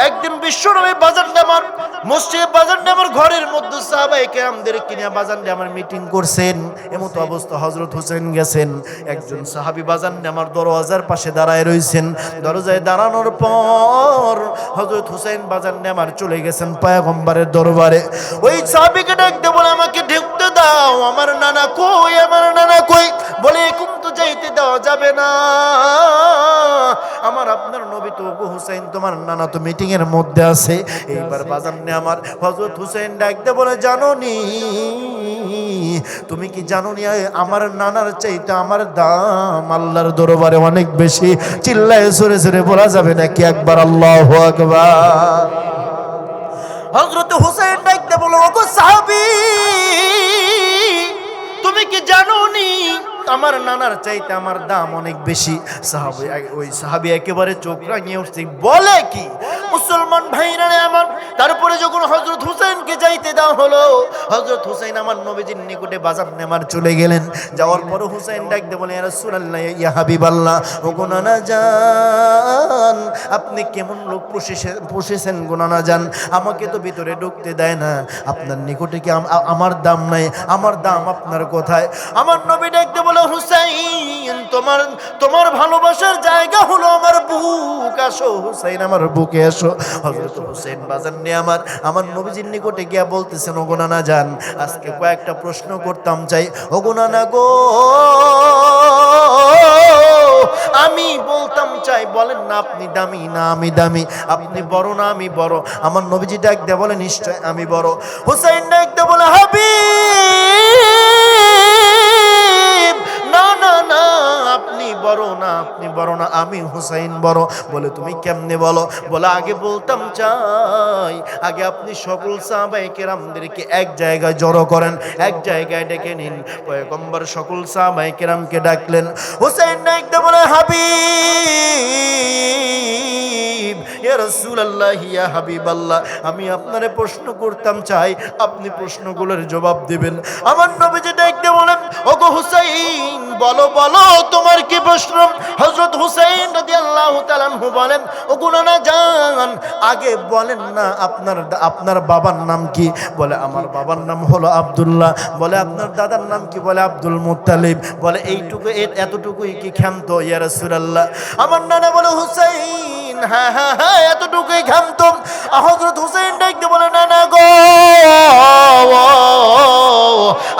একদিন বিশ্বনবী বাজার নামার মসজিদে বাজার নামার ঘরের মধ্যে সাহাবায়ে কেরামদের কিনে বাজার নামার মিটিং করছেন। এমতো অবস্থা হযরত হুসাইন গেছেন, একজন সাহাবী বাজার নামার দরওয়াজার পাশে দাঁড়ায় রইছেন। দরজায় দাঁড়ানোর পর হযরত হুসাইন বাজার নামার চলে গেছেন পয়গম্বরের দরবারে। ওই সাহাবীকে ডাকতে বলে, আমাকে ঢুকতে দাও, আমার নানা কই, আমার নানা কই? বলে এরকম তো যাইতে দেওয়া যাবে না, আমার আপনার নবী তো হুসাইন, তোমার নানা তো মিটিং এর মধ্যে আছে। এইবার বাজার নে আমার হযরত হুসাইন ডাকতে বলে, জানোনি, তুমি কি জানোনি আমার নানার চাইতে আমার দাম আল্লাহর দরবারে অনেক বেশি? চিল্লায় জোরে জোরে বলা যাবে নাকি একবার আল্লাহু আকবার? হযরত হুসাইন ডাকতে বলে, ওগো সাহাবী, তুমি কি জানোনি আমার নানার চাইতে আমার দাম অনেক বেশি? সাহাবী, ওই সাহাবী একেবারে চোখ রাঙিয়ে উঠছে, বলে কি? মুসলমান ভাইরা আমার, তারপরে যখন হযরত হুসাইনকে যাইতে দেওয়া হলো, হযরত হুসাইন আমার নবীজির নিকটে বাজার নেমার চলে গেলেন। যাওয়ার পর হুসাইন ডাকতে বলে, ইয়া রাসূলুল্লাহ, ইয়া হাবিবাল্লাহ, ওগো নানা জান, আপনি কেমন লোক পুষেছেন গো নানা জান, আমাকে তো ভিতরে ঢুকতে দেয় না, আপনার নিকটে কি আমার দাম নাই? আমার দাম আপনার কোথায়? আমার নবী ডাকতে বলে, হুসাইন, তোমার ভালোবাসার জায়গা হলো আমার বুক, আসো হুসাইন, আমার বুকে আসো। হযরত হুসাইন বাজার নিয়ে আমার নবীজির নিকটে গিয়া বলতেছেন, ওগো নানা জান, আজকে কয়েকটা প্রশ্ন করতাম চাই। ওগো নানা গো, আমি বলতাম চাই, বলেন না আপনি দামি না আমি দামি, আপনি বড় না আমি বড়? আমার নবীজি ডাক দিয়ে বলে, নিশ্চয় আমি বড়। হুসাইন ডাক দিয়ে বলে, হাবিব, না না না, আপনি বড় না, আপনি বড় না, আমি হুসাইন বড়। বলে, তুমি কেমনে বলো? বলে, আগে বলতাম চাই, আগে আপনি সকল সাহাবায়ে কেরামদেরকে এক জায়গায় জড়ো করেন, এক জায়গায় ডেকে নিন। পয়গম্বর সকল সাহাবায়ে কেরামকে ডাকলেন। হুসাইন ডাকতে বলে, হাবিব, ইয়া রাসূলুল্লাহ, ইয়া হাবিবাল্লাহ, আমি আপনারে প্রশ্ন করতাম চাই, আপনি প্রশ্নগুলোর জবাব দিবেন। আমার নবীজি ডাকতে বলেন, ওগো হুসাইন, বলো বলো, তোমার কি প্রশ্ন? হযরত হুসাইন রাদিয়াল্লাহু তাআলা আনহু বলেন, ওগো নানা জান, আগে বলেন না আপনার বাবার নাম কি? বলে, আমার বাবার নাম হলো আব্দুল্লাহ। বলে, আপনার দাদার নাম কি? বলে, আব্দুল মুত্তালিব। বলে, এইটুকু এতটুকুই কি ক্ষান্ত ইয়া রাসূলুল্লাহ? আমার নানা বলে, হুসাইন, হ্যাঁ হ্যাঁ হ্যাঁ, এতটুকুই ক্ষান্ত। হযরত হুসাইন ডাকতে বলে, নানা গো,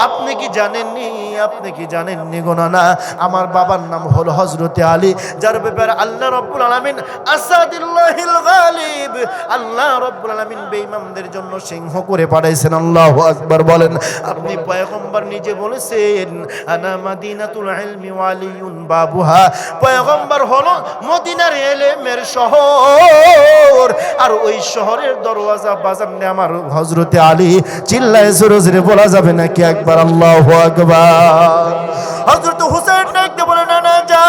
আপনি কি জানেননি, আপনি কি জানেননি গো নানা, আমার বাবার নাম হলো হযরতে আলী, যার ব্যাপারে আল্লাহ রাব্বুল আলামিন আসাদুল্লাহিল গালিব, আল্লাহ রাব্বুল আলামিন বেঈমানদের জন্য সিংহ করে পাঠাইছেন। আল্লাহু আকবার বলেন। আপনি পয়গম্বর নিজে বলেছেন, আনা মাদিনাতুল ইলমি ওয়া আলিয়ুন বাবুহা, পয়গম্বর হলো মদিনার ইলমের শহর, আর ওই শহরের দরওয়াজা বাজার নে আমার হযরতে আলী। চিল্লায়ে জোরে জোরে বলা যাবে নাকি একবার আল্লাহু আকবার? হযরত হুসাইন ডাকতে বলে, নানা জান,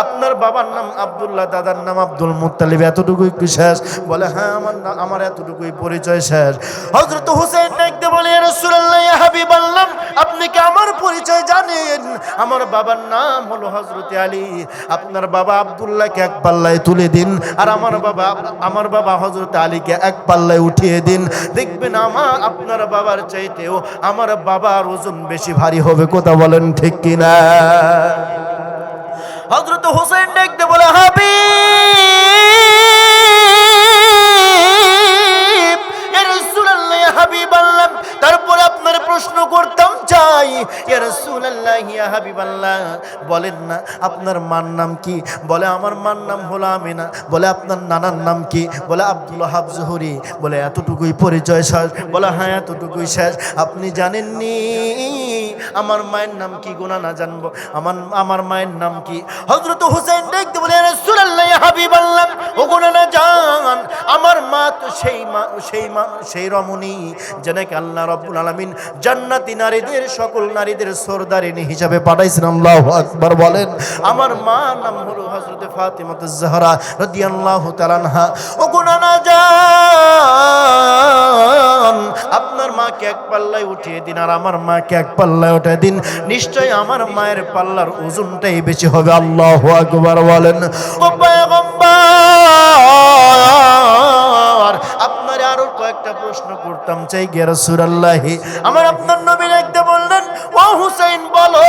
আপনার বাবার নাম আব্দুল্লাহ, দাদার নাম আব্দুল মুত্তালিব, এতটুকুই কি শেষ? বলে, হ্যাঁ, আমার এতটুকুই পরিচয় শেষ। হযরত হুসাইন ডাকতে বলে, ইয়া রাসূলুল্লাহ, ইয়া হাবিবাল্লাহ, আপনি কি আমার পরিচয় জানেন? আমার বাবার নাম হলো হযরতে আলী, আপনার বাবা আব্দুল্লাহকে এক পাল্লায় তুলে দিন, আর আমার বাবা হযরতে আলীকে এক পাল্লায় উঠিয়ে দিন, দেখবেন আপনার বাবার চাইতেও আমার বাবার ওজন বেশি ভারী হবে। কথা বলেন ঠিক কিনা? হযরত হুসাইন দেখতে বলে, হাবিব, ইয়া রাসূলুল্লাহ, ইয়া হাবিবাল্লাহ, তারপরে আপনার প্রশ্ন করতাম চাই, ইয়া রাসূলুল্লাহ, ইয়া হাবিবাল্লাহ, বলেন না আপনার মার নাম কি? বলে, আমার মার নাম হলো আমিনা। বলে, আপনার নানার নাম কি? বলে, আব্দুল ওয়াহাব জুহরি। বলে, এতটুকুই পরিচয় শেষ? বলে, হ্যাঁ, এতটুকুই শেষ। আপনি জানেননি আমার মায়ের নাম কি? গুনা না জানবো আমার মায়ের নাম কি? হযরত হুসাইন দেখতে বলে, ইয়া রাসূলুল্লাহ, ইয়া হাবিবাল্লাহ, ও গুনা না জান, আমার মা তো সেই রমণী যেনাকে আল্লাহ রাব্বুল আলামিন জান্নাতি নারীদের, সকল নারীদের সরদারিনী হিসাবে পাঠাইছেন। আল্লাহু আকবার বলেন। আমার মা নাম হলো হযরত ফাতিমাতুজ জাহরা রাদিয়াল্লাহু তাআলা আনহা। ও গুনা না জান, আপনার মাকে এক পাল্লায় উঠিয়ে দিন, আর আমার মাকে এক পাল্লায় উঠিয়ে দিন, নিশ্চয় আমার মায়ের পাল্লার ওজনটাই বেশি হবে। আল্লাহু আকবার বলেন। বলেন ও পয়গম্বর আপনারে আরো কয়েকটা প্রশ্ন করতাম চাই গে রাসূলুল্লাহ আমার আপনার নবী দেখতে বললেন ও হুসাইন বলো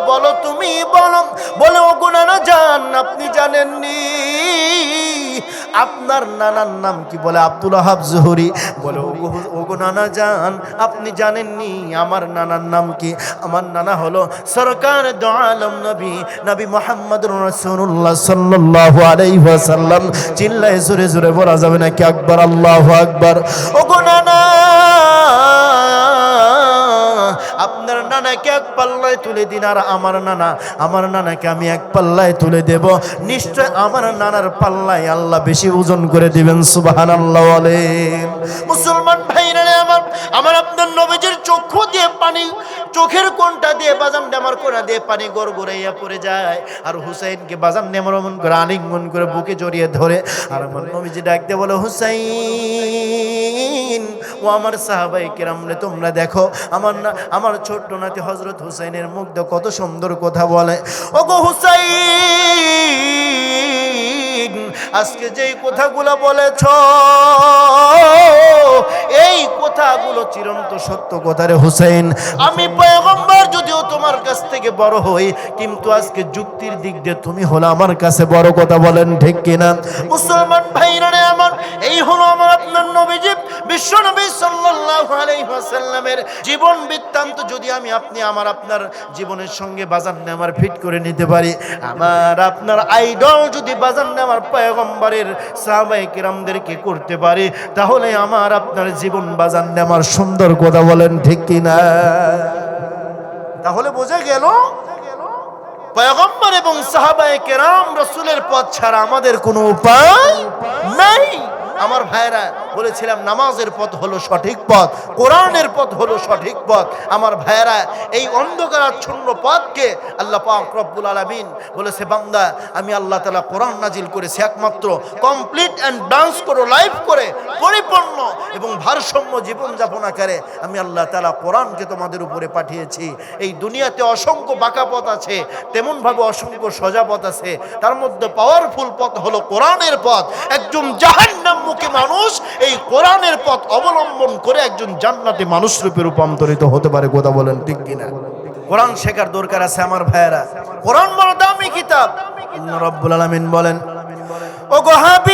বলো তুমি বলো বলে ও গুনানা জান আপনি জানেননি আপনার নানার নাম কি বলে আব্দুল ওয়াহাব জোহরি বলে ও গুনানা জান আপনি জানেননি আমার নানার নাম কি আমার নানা হলো সরকার দো আলম নবী নবী মুহাম্মদুর রাসূলুল্লাহ সাল্লাল্লাহু আলাইহি ওয়াসাল্লাম চিল্লায়ে জোরে জোরে বলা যাবে না কি আকবার আল্লাহু আকবার ও গুনানা আপনার নানাকে এক পাল্লায় তুলে দিন আর আমার নানাকে আমি এক পাল্লায় তুলে দেব নিশ্চয় আমার নানার পাল্লায় আল্লাহ বেশি ওজন করে দিবেন সুবহানাল্লাহ বলেন মুসলমান ভাইরা আমার আপনার নবীজির চক্ষু দিয়ে পানি চোখের কোণটা দিয়ে বাজান আমার কোণা দিয়ে পানি গড়গড়াইয়া পড়ে যায় আর হুসাইনকে বাজান আমার মন করে আলিঙ্গন করে বুকে জড়িয়ে ধরে আর আমার নবীজি ডাকতে বলে হুসাইন ও আমার সাহাবায়ে কেরাম রে তোমরা দেখো আমার ছোট্ট নাতি হযরত হুসাইনের মুখ দিয়ে কত সুন্দর কথা বলে ওগো হুসাইন আজকে যেই কথাগুলো বলেছো এই কথাগুলো চিরন্ত সত্য কথা রে হুসাইন আমি পয়গম্বর যদিও তোমার কাছ থেকে বড় হই কিন্তু আজকে যুক্তির দিক দিয়ে তুমি হলো আমার কাছে বড় কথা বলেন ঠিক কিনা মুসলমান ভাইরা রে আমার এই হলো আমার আপনার নবীজি বিশ্বনবী সাল্লাল্লাহু আলাইহি ওয়াসাল্লামের জীবন বৃত্তান্ত যদি আমি আপনি আমার আপনার জীবনের সঙ্গে বাজান আমার ফিট করে নিতে পারি আমার আপনার আইডল যদি বাজান আমার পয়গম্বরের সাহাবায়ে কিরামদেরকে করতে পারি তাহলে আমার আপনার জীবন বাজান আমার সুন্দর কথা বলেন ঠিক কিনা তাহলে বোঝা গেল পয়গম্বর এবং সাহাবায়ে কেরাম রাসূলের পথ ছাড়া আমাদের কোনো উপায় নাই আমার ভাইরা বলেছিলাম নামাজের পথ হলো সঠিক পথ কোরআনের পথ হলো সঠিক পথ আমার ভাইরা এই অন্ধকারাচ্ছন্ন পথকে আল্লাহ পাক রব্বুল আলামিন বলেছে বান্দা আমি আল্লাহ তাআলা কোরআন নাজিল করেছি একমাত্র কমপ্লিট এন্ড ব্যালেন্স করে লাইফ করে পরিপূর্ণ এবং ভারসাম্য জীবন যাপন আকারে আমি আল্লাহ তাআলা কোরআনকে তোমাদের উপরে পাঠিয়েছি এই দুনিয়াতে অসংখ্য বাঁকা পথ আছে তেমন ভাবে অসংখ্য সোজা পথ আছে তার মধ্যে পাওয়ারফুল পথ হলো কোরআনের পথ একজন জাহান্নামমুখী মানুষ এই কোরআনের পথ অবলম্বন করে একজন জান্নাতি মানুষ রূপে রূপান্তরিত হতে পারে কথা বলেন ঠিক কিনা কোরআন শেখার দরকার আছে আমার ভাইয়েরা কোরআন বড় দামি কিতাব আল্লাহ রাব্বুল আলামিন বলেন ও গো হাবিব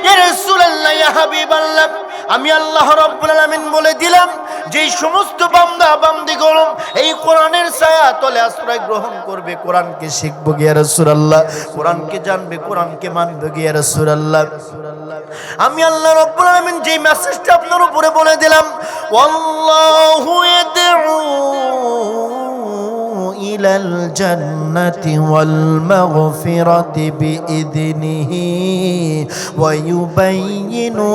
ইয়া রাসূলুল্লাহ ইয়া হাবিবাল্লাহ আমি আল্লাহ রাব্বুল আলামিন বলে দিলাম যেই সমস্ত বান্দা বান্দিগণ এই কোরআনের ছায়া তলে আশ্রয় গ্রহণ করবে কোরআনকে শিখবে ইয়া রাসূলুল্লাহ কোরআনকে জানবে কোরআনকে মানবে ইয়া রাসূলুল্লাহ আমি আল্লাহ রাব্বুল আলামিন যেই মেসেজটা আপনার উপরে বলে দিলাম ওয়াল্লাহু ইয়াদউ ইলাল জান্নাতি ওয়াল মাগফিরাতি বিইذনিহি ওয়া ইউবাইয়িনু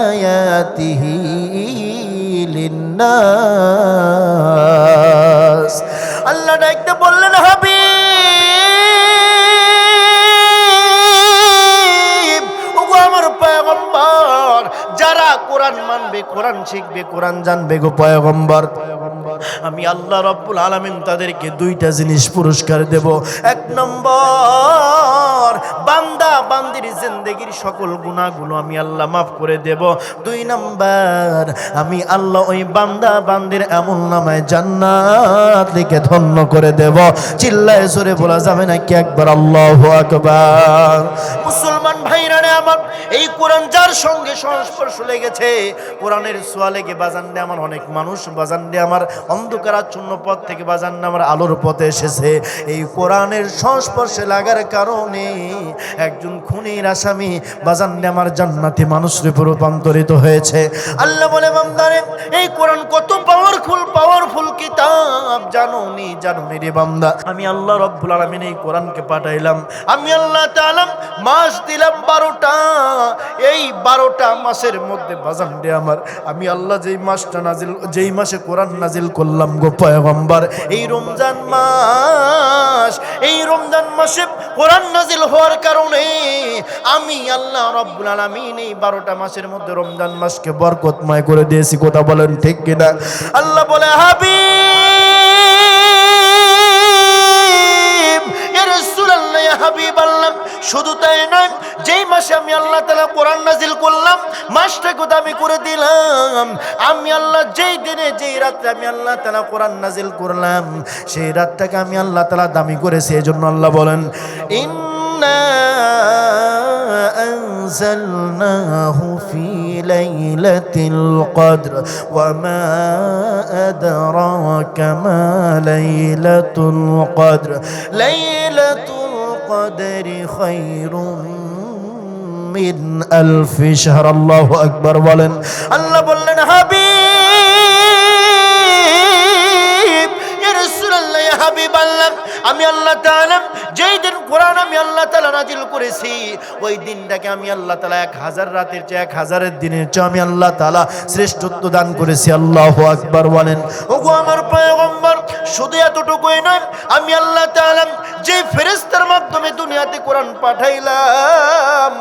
আয়াতিহি লিন্নাস আল্লাহ ডাকতে বললেন হাবিব ওগো আমার পয়গম্বর যারা কোরআন মানবে কোরআন শিখবে কোরআন জানবে গো পয়গম্বর আমি আল্লাহ রাব্বুল আলামিন তাদেরকে দুইটা জিনিস পুরস্কার দেব এক নম্বর বান্দা বান্দির জিন্দেগীর সকল গুনাহগুলো আমি আল্লাহ মাফ করে দেব দুই নম্বর আমি আল্লাহ ওই বান্দা বান্দির আমলনামায় জান্নাত লিখে ধন্য করে দেব চিল্লায়ে জোরে বলা যাবে না কি একবার আল্লাহু আকবার মুসলমান ভাইরা রে আমার এই কোরআন যার সঙ্গে সংস্পর্শ লেগেছে কোরআনের ছোঁয়া লেগে বাজান দিয়ে আমার অনেক মানুষ বাজান দিয়ে আমার অন্ধকারাচ্ছন্ন পথ থেকে বাজান আমার আলোর পথে এসেছে এই কোরআনের সংস্পর্শে লাগার কারণে একজন খুনির আসামি বাজান দিয়ে আমার জান্নাতি মানুষ রূপে রূপান্তরিত হয়েছে আল্লাহ বলে বান্দারে এই কোরআন কত পাওয়ারফুল কিতাব জানোনি রে বান্দা আমি আল্লাহ রাব্বুল আলামিন এই কোরআনকে পাঠাইলাম আমি আল্লাহ তাআলা মাস দিলাম 12টা এই 12টা মাসের মধ্যে বাজান দিয়ে আমার আমি আল্লাহ যেই মাসে কোরআন নাজিল করলাম গো পয়গম্বর এই রমজান মাসে কোরআন নাজিল হওয়ার কারণে আমি আল্লাহ রাব্বুল আলামিন এই 12টা মাসের মধ্যে রমজান মাসকে বরকতময় করে দিয়েছি কথা বলেন ঠিক কিনা আল্লাহ বলে হাবিব ইয়া রাসূলুল্লাহ ইয়া হাবিবাল্লাহ, শুধু তাই নয়, যেই মাসে আমি আল্লাহ তাআলা কোরআন নাজিল করলাম মাসটাকে দামি করে দিলাম। আমি আল্লাহ যেই দিনে যেই রাতে আমি আল্লাহ তাআলা কোরআন নাজিল করলাম সেই রাতটাকে আমি আল্লাহ তাআলা দামি করেছি। এজন্য আল্লাহ বলেন, ইন্না আনজালনাহু ফি লাইলাতিল কদর ওয়া মা আদরাকা মা লাইলাতুল কদর লাইলাতুল কদরি খায়রুম মিন আলফি শাহর। আল্লাহু আকবার বলেন। আল্লাহ বললেন, হাবিব ইয়া রাসূলুল্লাহ ইয়া হাবিবাল্লাহ, আমি আল্লাহ তাআলা যেই দিন কোরআন আমি আল্লাহ তাআলা নাজিল করেছি ওই দিনটাকে আমি আল্লাহ তাআলা 1000 রাতের চেয়ে 1000 দিনের চেয়ে আমি আল্লাহ তাআলা শ্রেষ্ঠত্ব দান করেছি। আল্লাহু আকবার বলেন। ওগো আমার পয়গম্বর, শুধু এতটুকুই নয়, আমি আল্লাহ তাআলা যে ফেরেশতার মাধ্যমে দুনিয়াতে কোরআন পাঠাইলাম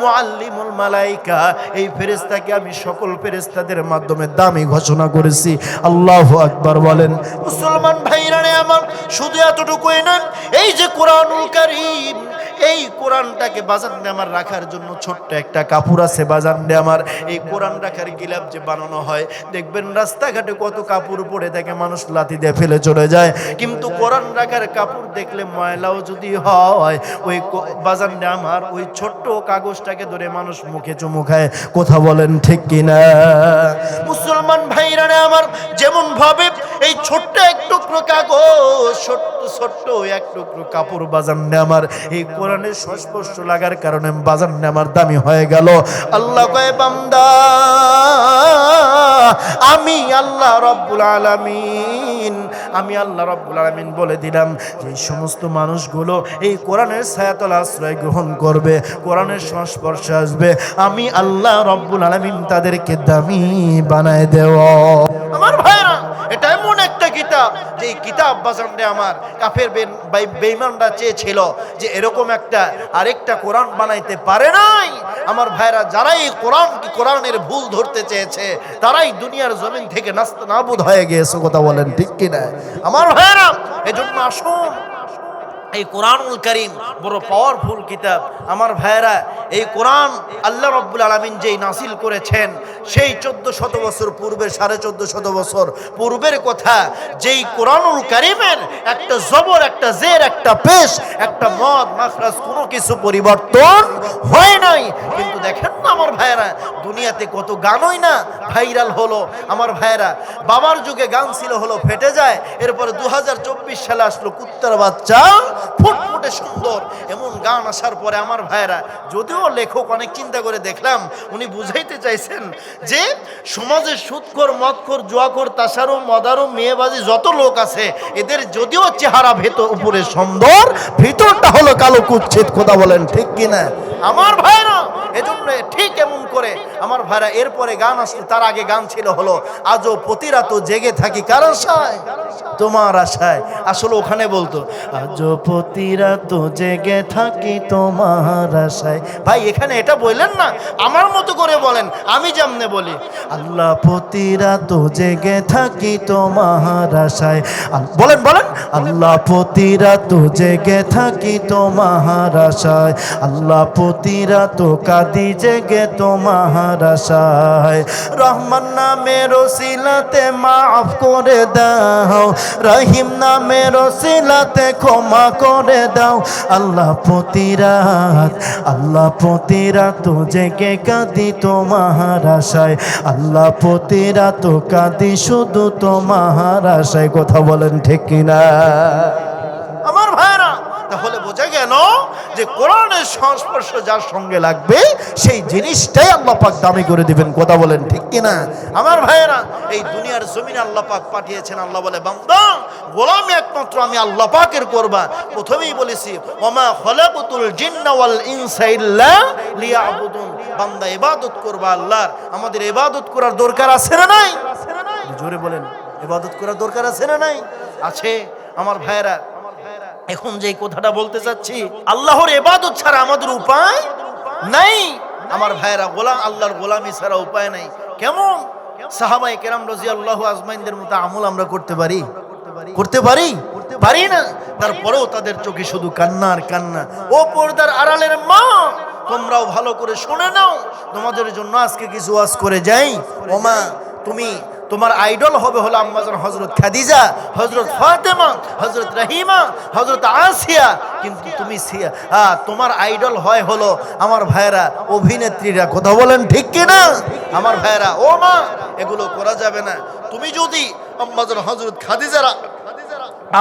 মুআল্লিমুল মালায়েকা, এই ফেরেশতাকে আমি সকল ফেরেশতাদের মাধ্যমে দামি ঘোষণা করেছি। আল্লাহু আকবার বলেন। মুসলমান ভাইরা আমার, শুধু এতটুকুই নয়, এই যে কোরআনুল কারীম, এই কোরআনটাকে বাজারে আমার রাখার জন্য ছোট্ট একটা কাপড় আছে বাজারে আমার। এই কোরআন রাখার গিলাপ যে বানানো হয়, দেখবেন রাস্তাঘাটে কত কাপড় পড়ে থাকে, মানুষ লাথি দিয়ে ফেলে চলে যায়, কিন্তু কোরআন রাখার কাপড় দেখলে ময়লাও যদি হয়, ওই বাজারে আমার ওই ছোট্ট কাগজটাকে ধরে মানুষ মুখে চুমু খায়। কথা বলেন ঠিক কিনা? মুসলমান ভাইরা আমার, যেমন ভাবে এই ছোট্ট এক টুকরো কাগজ, ছোট্ট এক টুকরো কাপড় বাজারে আমার এই কোরআনের সংস্পর্শ লাগার কারণে বাজার আমার দামি হয়ে গেল। আল্লাহ কয়, বান্দা আমি আল্লাহ রব্বুল আলামিন, আমি আল্লাহ রব্বুল আলামিন বলে দিলাম যে সমস্ত মানুষগুলো এই কোরআনের ছায়াতলে আশ্রয় গ্রহণ করবে, কোরআনের সংস্পর্শে আসবে, আমি আল্লাহ রব্বুল আলামিন তাদেরকে দামি বানায় দেব। আমার ভাইরা, এটা এমন একটা কিতাব যে কিতাব বাজারে আমার কাফের বেঈমানরা চেয়েছিল যে এরকম একটা আরেকটা কোরআন বানাইতে পারে নাই। আমার ভাইরা, যারা এই কোরআনের ভুল ধরতে চেয়েছে তারাই দুনিয়ার জমিন থেকে নাস্তানাবুদ হয়ে গিয়েছে। কথা বলেন ঠিক কিনা? আমার ভাইরা, এজন্য আসুন, এই কোরআনুল কারীম বড় পাওয়ারফুল কিতাব। আমার ভাইরা, এই কোরআন আল্লাহ রাব্বুল আলামিন যেই নাযিল করেছেন সেই 1400 বছর পূর্বের, 1450 বছর পূর্বের কথা, যেই কোরআনুল কারীমের একটা জবর, একটা জের, একটা পেশ, একটা মদ মাখরাজ কোনো কিছু পরিবর্তন হয় নাই। কিন্তু দেখেন না আমার ভাইরা, দুনিয়াতে কত গানই না ভাইরাল হলো। আমার ভাইরা, বাবার যুগে গান ছিল হলো ফেটে যায়, এরপরে 2024 সালে আসলো কুত্তার বাচ্চা ফুটফুটে সুন্দর, এমন গান আসার পরে আমার ভাইরা, যদিও লেখক অনেক চিন্তা করে দেখলাম উনি বুঝাইতে চাইছেন যে সমাজের সুদখোর, মদখোর, জুয়াখোর, তাসারু, মদারু, মেয়েবাজি যত লোক আছে এদের যদিও চেহারা ভেতর উপরে সুন্দর, ভিতরটা হলো কালো কুচ্ছিত। কথা বলেন ঠিক কিনা? আমার ভাইরা, এজন্য ঠিক এমন করে আমার ভাইরা এরপরে গান আসলো। তার আগে গান ছিল হলো আজও প্রতি রাত জেগে থাকি কার আশায়, তোমার আশায়। আসলে ওখানে বলতো আজও প্রতি রাত জেগে থাকি তোমার আশায়। ভাই এখানে এটা বললেন না, আমার মতো করে বলেন, আমি যেমনে বলি, আল্লাহ প্রতি রাত জেগে থাকি তোমার আশায়। বলেন বলেন, আল্লাহ প্রতি রাত জেগে থাকি তোমার আশায়, আল্লাহ প্রতি রাত কাঁদি জেগে তোমার আশায়। রহমান নামের ওসিলাতে মাফ করে দাও, রহিম নামের ওসিলাতে ক্ষমা করে দাও। আল্লাহ প্রতি রাত, আল্লাহ প্রতি রাত জেগে কাঁদি তোমার আশায়, আল্লাহ প্রতি রাত কাঁদি শুধু তোমার আশায়। কথা বলেন ঠিক কিনা? আমার ভাইরা, তাহলে বোঝা গেল যে কোরআনের সংস্পর্শ যার সঙ্গে লাগবে সেই জিনিসটাই আল্লাহ পাক দামি করে দিবেন। কথা বলেন ঠিক কিনা? আমার ভাইয়েরা, এই দুনিয়ার জমিনে আল্লাহ পাক পাঠিয়েছেন। আল্লাহ বলে, বান্দা গোলামি একমাত্র আমি আল্লাহ পাকের করবা। প্রথমেই বলেছি, ওমা খলাকুতুল জিন্না ওয়াল ইনসা ইল্লা লিয়াবুদুন। বান্দা ইবাদত করবা আল্লাহর। আমাদের ইবাদত করার দরকার আছে না নাই? জোরে বলেন, ইবাদত করার দরকার আছে না নাই? আছে। আমার ভাইয়েরা, এখন যে কথাটা বলতে চাচ্ছি, আল্লাহর ইবাদত ছাড়া আমাদের উপায় নাই। আমার ভাইয়েরা, গোলাম আল্লাহর গোলামি ছাড়া উপায় নাই। কেমন সাহাবায়ে কেরাম রাদিয়াল্লাহু আজমাইনদের মতো আমল আমরা করতে পারি? করতে পারি? পারি না। তারপরেও তাদের চোখে শুধু কান্না আর কান্না। ও পর্দার আড়ালের মা, তোমরাও ভালো করে শুনে নাও, তোমাদের জন্য আজকে কিছু ওয়াজ করে যাই। ও মা, তুমি তোমার আইডল হবে হলো আম্মাজান হযরত খাদিজা, হযরত ফাতেমা, হযরত রহিমা, হযরত আসিয়া, কিন্তু তুমি তোমার আইডল হয় হলো আমার ভাইরা অভিনেত্রীরা। কথা বলেন ঠিক কি না আমার ভাইরা? ও মা, এগুলো করা যাবে না। তুমি যদি আম্মাজান হযরত খাদিজারা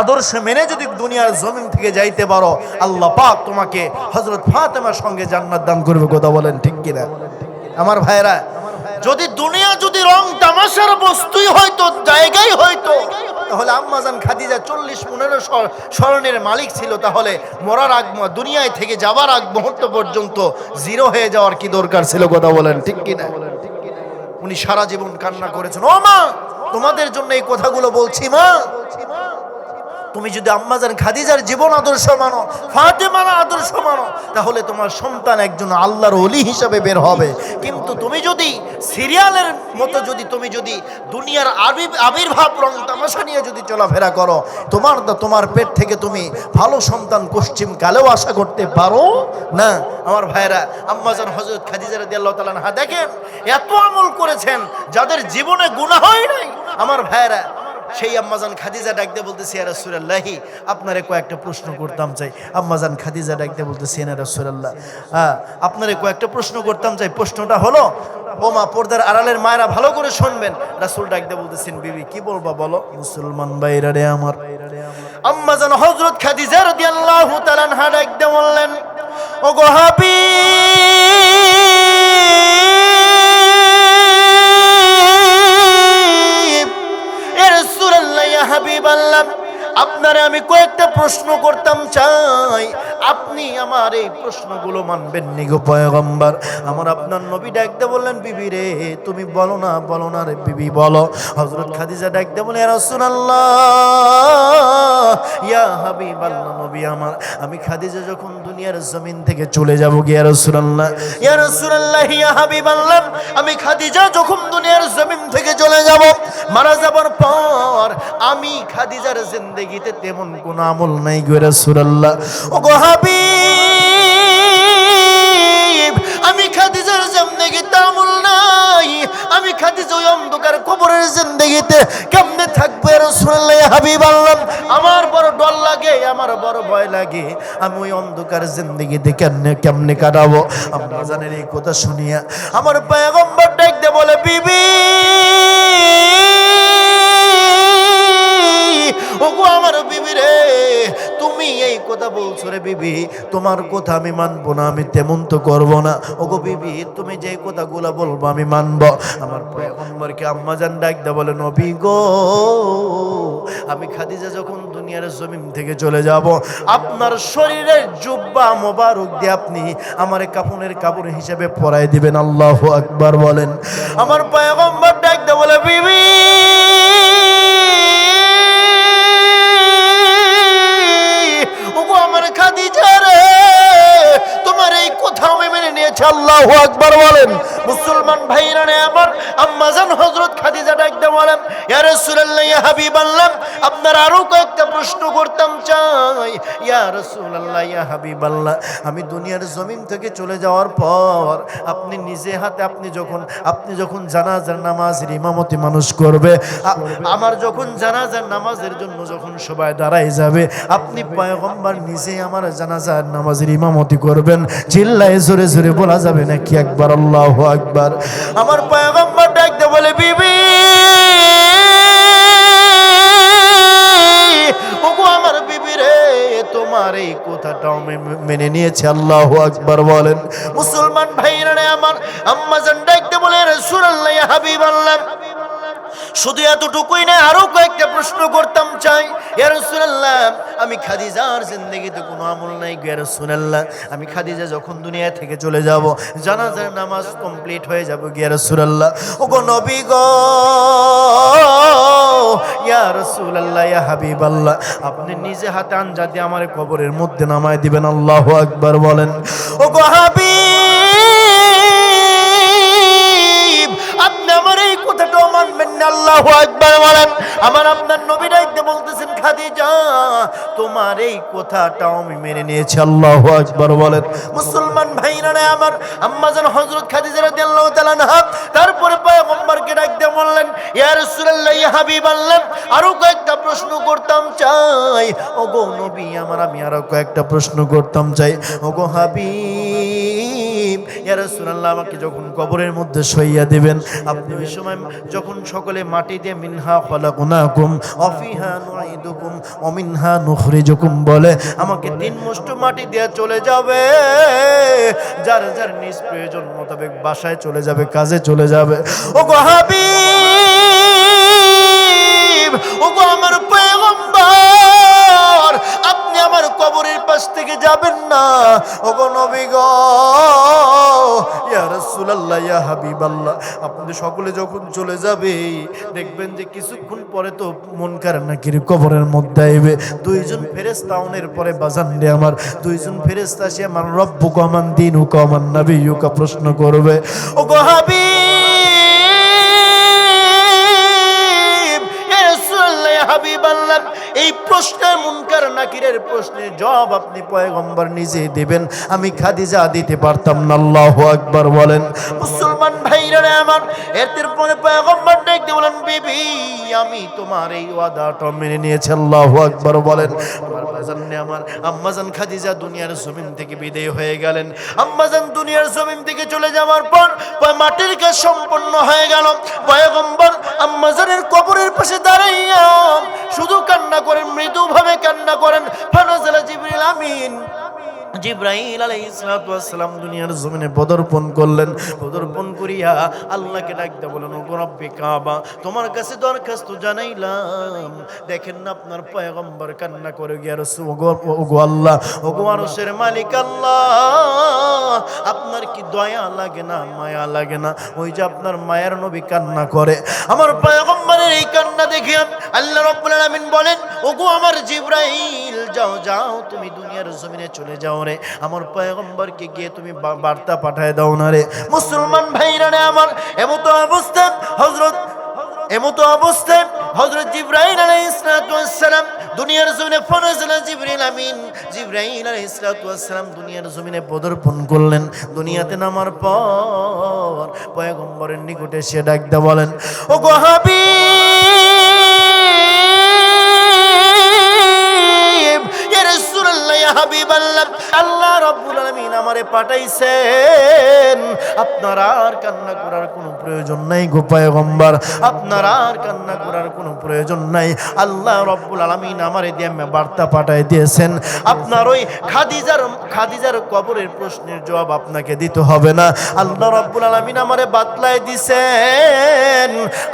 আদর্শ মেনে যদি দুনিয়ার জমিন থেকে যাইতে পারো, আল্লাহ পাক তোমাকে হযরত ফাতেমার সঙ্গে জান্নাত দান করবে। কথা বলেন ঠিক কিনা আমার ভাইরা? যদি দুনিয়া যদি রং তামাশার বস্তুই হয়তো, জায়গায় হয়তো, তাহলে আম্মাজান খাদিজা 40-15 স্বর্ণের মালিক ছিল। তাহলে মরার আগ, দুনিয়ায় থেকে যাবার আগ মুহূর্ত পর্যন্ত জিরো হয়ে যাওয়ার কি দরকার ছিল? কথা বলেন ঠিক কিনা? উনি সারা জীবন কান্না করেছেন। ও মা, তোমাদের জন্য এই কথাগুলো বলছি। মা, তুমি যদি আম্মাজান খাদিজার জীবন আদর্শ মানো, ফাতেমার আদর্শ মানো, তাহলে তোমার সন্তান একজন আল্লাহর ওলি হিসাবে বের হবে। কিন্তু তুমি যদি সিরিয়ালের মতো তুমি যদি দুনিয়ার আবির্ভাব রং তামাশা নিয়ে যদি চলাফেরা করো, তোমার পেট থেকে তুমি ভালো সন্তান পশ্চিম কালেও আশা করতে পারো না। আমার ভাইরা, আম্মাজান হযরত খাদিজা রাদিয়াল্লাহু তাআলা আনহা দেখেন এত আমল করেছেন যাদের জীবনে গুনাহ হয় নাই। আমার ভাইরা, সেই আম্মাজান খাদিজা ডাকতে বলতেছে, ইয়া রাসূলুল্লাহ, আপনারে কয়েকটা প্রশ্ন করতাম চাই। আম্মাজান খাদিজা ডাকতে বলতেছে, ইয়া রাসূলুল্লাহ, আপনারে কয়েকটা প্রশ্ন করতাম চাই। প্রশ্নটা হলো, ও মা, পর্দার আড়ালের মায়েরা ভালো করে শুনবেন। রাসূল ডাকতে বলতেছেন, বিবি কি বলবা বলো? মুসলমান ভাইরা রে আমার, আম্মাজান হযরত খাদিজা রাদিয়াল্লাহু তাআলা আনহা ডাকতে বললেন, ও গো হাবিব, আপনারে আমি কয়েকটা প্রশ্ন করতাম চাই, আপনি আমার এই প্রশ্নগুলো মানবেন নি গো পয়গম্বর? আমার আপনার নবী ডাকতে বললেন, বিবি রে তুমি বলো না, বলো না রে বিবি, বলো। হযরত খাদিজা ডাকতে বলে, ইয়া রাসূলুল্লাহ, ইয়া হাবিবাল্লাহ, নবী আমার, আমি খাদিজা যখন দুনিয়ার জমিন থেকে চলে যাব, ইয়া রাসূলুল্লাহ, ইয়া রাসূলুল্লাহ, ইয়া হাবিবাল্লাহ, আমি খাদিজা যখন দুনিয়ার জমিন থেকে চলে যাব, মারা যাবার পর আমি খাদিজার জিন্দেগিতে তেমন কোন আমল নাই গো রাসূলুল্লাহ। ও গো হাবিব, আমি খাদিজার জিন্দেগিতে আমল নাই, আমি খাদিজা ওই অন্ধকার কবরের জিন্দেগিতে কেমনে থাকবে রাসূলুল্লাহ? হাবিবাল্লাহ, আমার বড় ডর লাগে, আমার বড় ভয় লাগে, আমি ওই অন্ধকার জিন্দেগিতে কেমনে কাটাবো? আম্মা জানের এই কথা শুনিয়া আমার পয়গম্বর ডাকতে বলে, বিবি, ওগো আমার বিবি রে, তুমি এই কথা বলছো রে বিবি, তোমার কথা আমি মানবো না, আমি তেমন তো করবো না। ওগো বিবি, তুমি যে কথাগুলো বলবো আমি মানবো। আমার পয়গম্বরকে আম্মাজান ডাকতে বলে, নবী গো, আমি খাদিজা যখন দুনিয়ার জমিন থেকে চলে যাব, আপনার শরীরের জুব্বা মোবারক দিয়ে আপনি আমার কাফনের কাপড় হিসেবে পরাই দিবেন। আল্লাহু আকবার বলেন। আমার পয়গম্বর ডাকতে বলে, বিবি, খাদিজা রে, তোমার এই কথা আমি মেনে নিয়েছি। আল্লাহু আকবার বলেন। মুসলমান ভাইরা রে আমার, আম্মাজান হযরত খাদিজা ডাকতে বলেন, ইয়া রাসূলুল্লাহ, ইয়া হাবিবাল্লাহ, আপনার আরো কয়েকটা প্রশ্ন করতাম চাই। ইয়া রাসূলুল্লাহ, ইয়া হাবিবাল্লাহ, আমি দুনিয়ার জমিন থেকে চলে যাওয়ার পর আপনি নিজে হাতে আপনি যখন জানাজার নামাজের ইমামতি মানুষ করবে, আমার যখন জানাজার নামাজের জন্য যখন সবাই দাঁড়ায় যাবে, আপনি পয়গম্বর নিজে আমার জানাজার নামাজের ইমামতি করবেন। চিল্লায় জোরে জোরে বলা যাবে নাকি একবার আল্লাহু আকবার? আমার পয়গম্বর ডাকতে বলে, বিবি, ওগো আমার বিবি রে, তোমার এই কথাটা আমি মেনে নিয়েছি। আল্লাহু আকবার বলেন। মুসলমান ভাইরা রে আমার, আম্মাজান ডাকতে বলে, রাসূলুল্লাহ, ইয়া হাবিবাল্লাহ, শুধু এতটুকুই না, আরো কয়েকটা প্রশ্ন করতাম চাই। ইয়া রাসূলুল্লাহ, আমি খাদিজার জিন্দেগিতে কোনো আমল নাই গো ইয়া রাসূলুল্লাহ, আমি খাদিজা যখন দুনিয়া থেকে চলে যাব, জানাজার নামাজ কমপ্লিট হয়ে যাব ইয়া রাসূলুল্লাহ। ওগো নবী গো, ইয়া রাসূলুল্লাহ, ইয়া হাবিবাল্লাহ, আপনি নিজে হাতে আঞ্জা দিয়ে আমার কবরের মধ্যে নামায় দিবেন। আল্লাহু আকবার বলেন। ওগো হাবিব, আপনি আমার এই কথাটাও মানবেন না। আল্লাহু আকবার বলেন। আমার আপনার নবী ডাকতে বলতেছেন, খাদিজা, তোমার এই কথাটাও আমি মেনে নিয়েছি। আল্লাহু আকবার বলেন। মুসলমান ভাইরা আমার, আম্মাজান হযরত খাদিজা রাদিয়াল্লাহু তাআলা আনহা তারপরে পয়গম্বরকে ডাক দিয়ে বললেন, ইয়া রাসূলুল্লাহ, ইয়া হাবিবাল্লাহ, আরো কয়েকটা প্রশ্ন করতাম চাই। ওগো নবী আমার, আমি আরো কয়েকটা প্রশ্ন করতাম চাই। ওগো হাবিব, ইয়া রাসূলুল্লাহ, আমাকে যখন কবরের মধ্যে শোইয়া দিবেন, আপনি ওই সময় যখন সকলে মাটি দিয়ে মিনহা খলাকনাকুম ওয়া ফিহা নুঈদুকুম ওয়া মিনহা নুখরিজুকুম বলে আমাকে 3 মুষ্টি মাটি দিয়ে চলে যাবে, যার যার নিজ প্রয়োজন মোতাবেক বাসায় চলে যাবে, কাজে চলে যাবে। ওগো হাবিব, ওগো আমার পয়গম্বর, আপনি আমার কবরের পাশ থেকে যাবেন না। ওগো নবী গো, ইয়া রাসূলুল্লাহ, ইয়া হাবিবাল্লাহ, আপনি সকলে যখন চলে যাবে দেখবেন যে কিছুক্ষণ পরে তো মুনকার নাকির কবরের মধ্যে আইবে। দুইজন ফেরেশতা আউনের পরে বাজান রে আমার, দুইজন ফেরেশতা এসে আমার রব্বুকা মান দীনুকা মান নবিয়ুকা প্রশ্ন করবে। ওগো হাবিব, ইয়া রাসূলুল্লাহ, ইয়া হাবিবাল্লাহ, এই প্রশ্নের মুনকার নাকিরের প্রশ্নের জবাব আপনি পয়গম্বর নিজে দিবেন, আমি খাদিজা দিতে পারতাম না। আল্লাহু আকবার বলেন। মুসলমান ভাইরা আমার, এর পরে পয়গম্বর ডেকে বলেন, বিবি আমি তোমার এই ওয়াদাটা মেনে নিয়েছি। আল্লাহু আকবার বলেন। আমার বাজান নে আমার, আম্মাজান খাদিজা দুনিয়ার জমিন থেকে বিদায় হয়ে গেলেন। আম্মাজান দুনিয়ার জমিন থেকে চলে যাওয়ার পর মাটির কাজ সম্পন্ন হয়ে গেল। পয়গম্বর আম্মাজানের কবরের পাশে দাঁড়াইয়া শুধু কান্না করেন, মৃদুভাবে কান্না করেন। ফানাজালা জিবরিল আমিন, জিবরাইল আলাইহিস সালাতু ওয়াস সালাম দুনিয়ার জমিনে পদার্পণ করলেন। পদার্পণ করিয়া আল্লাহকে ডাকতে বলেন, ও রব্বে কাবা, তোমার কাছে দরখাস্ত জানাইলাম, দেখেন না আপনার পয়গম্বর কান্না করে গিয়া রাসূল, ওগো আল্লাহ, ওগো আরশের মালিক আল্লাহ, আপনার কি দয়া লাগে না, মায়া লাগে না? ওই যে আপনার মায়ের নবী কান্না করে, আমার পয়গম্বরের এই কান্না দেখে আল্লাহ রাব্বুল আলামিন বলেন, ওগো আমার জিবরাইল, যাও যাও, তুমি দুনিয়ার জমিনে চলে যাও রে, আমার পয়গম্বরকে গিয়ে তুমি বার্তা পাঠায় দাও না রে। মুসলমান ভাইরা আমার, এমতো অবস্থায় হযরত জিবরাইল আলাইহিস সালাম দুনিয়ার জমিনে ফানাজালা জিবরিল আমিন, জিবরাইল আলাইহিস সালাম দুনিয়ার জমিনে পদার্পণ করলেন। দুনিয়াতে নামার পর পয়গম্বরের নিকটে সে ডাক দিয়ে বলেন, ওগো হাবিব, ইয়া রাসূলুল্লাহ, ইয়া হাবিবাল্লাহ, আল্লাহ রাব্বুল আলামিন আমারে পাঠাইছেন, আপনার আর কান্না করার কোনো প্রয়োজন নাই গো পয়গম্বর, আপনার আর কান্না করার কোনো প্রয়োজন নাই। আল্লাহ রাব্বুল আলামিন আমারে দিয়ে বার্তা পাঠাই দিয়েছেন, আপনার ওই খাদিজার কবরের প্রশ্নের জবাব আপনাকে দিতে হবে না। আল্লাহ রাব্বুল আলামিন আমারে বাতলাই দিয়েছেন,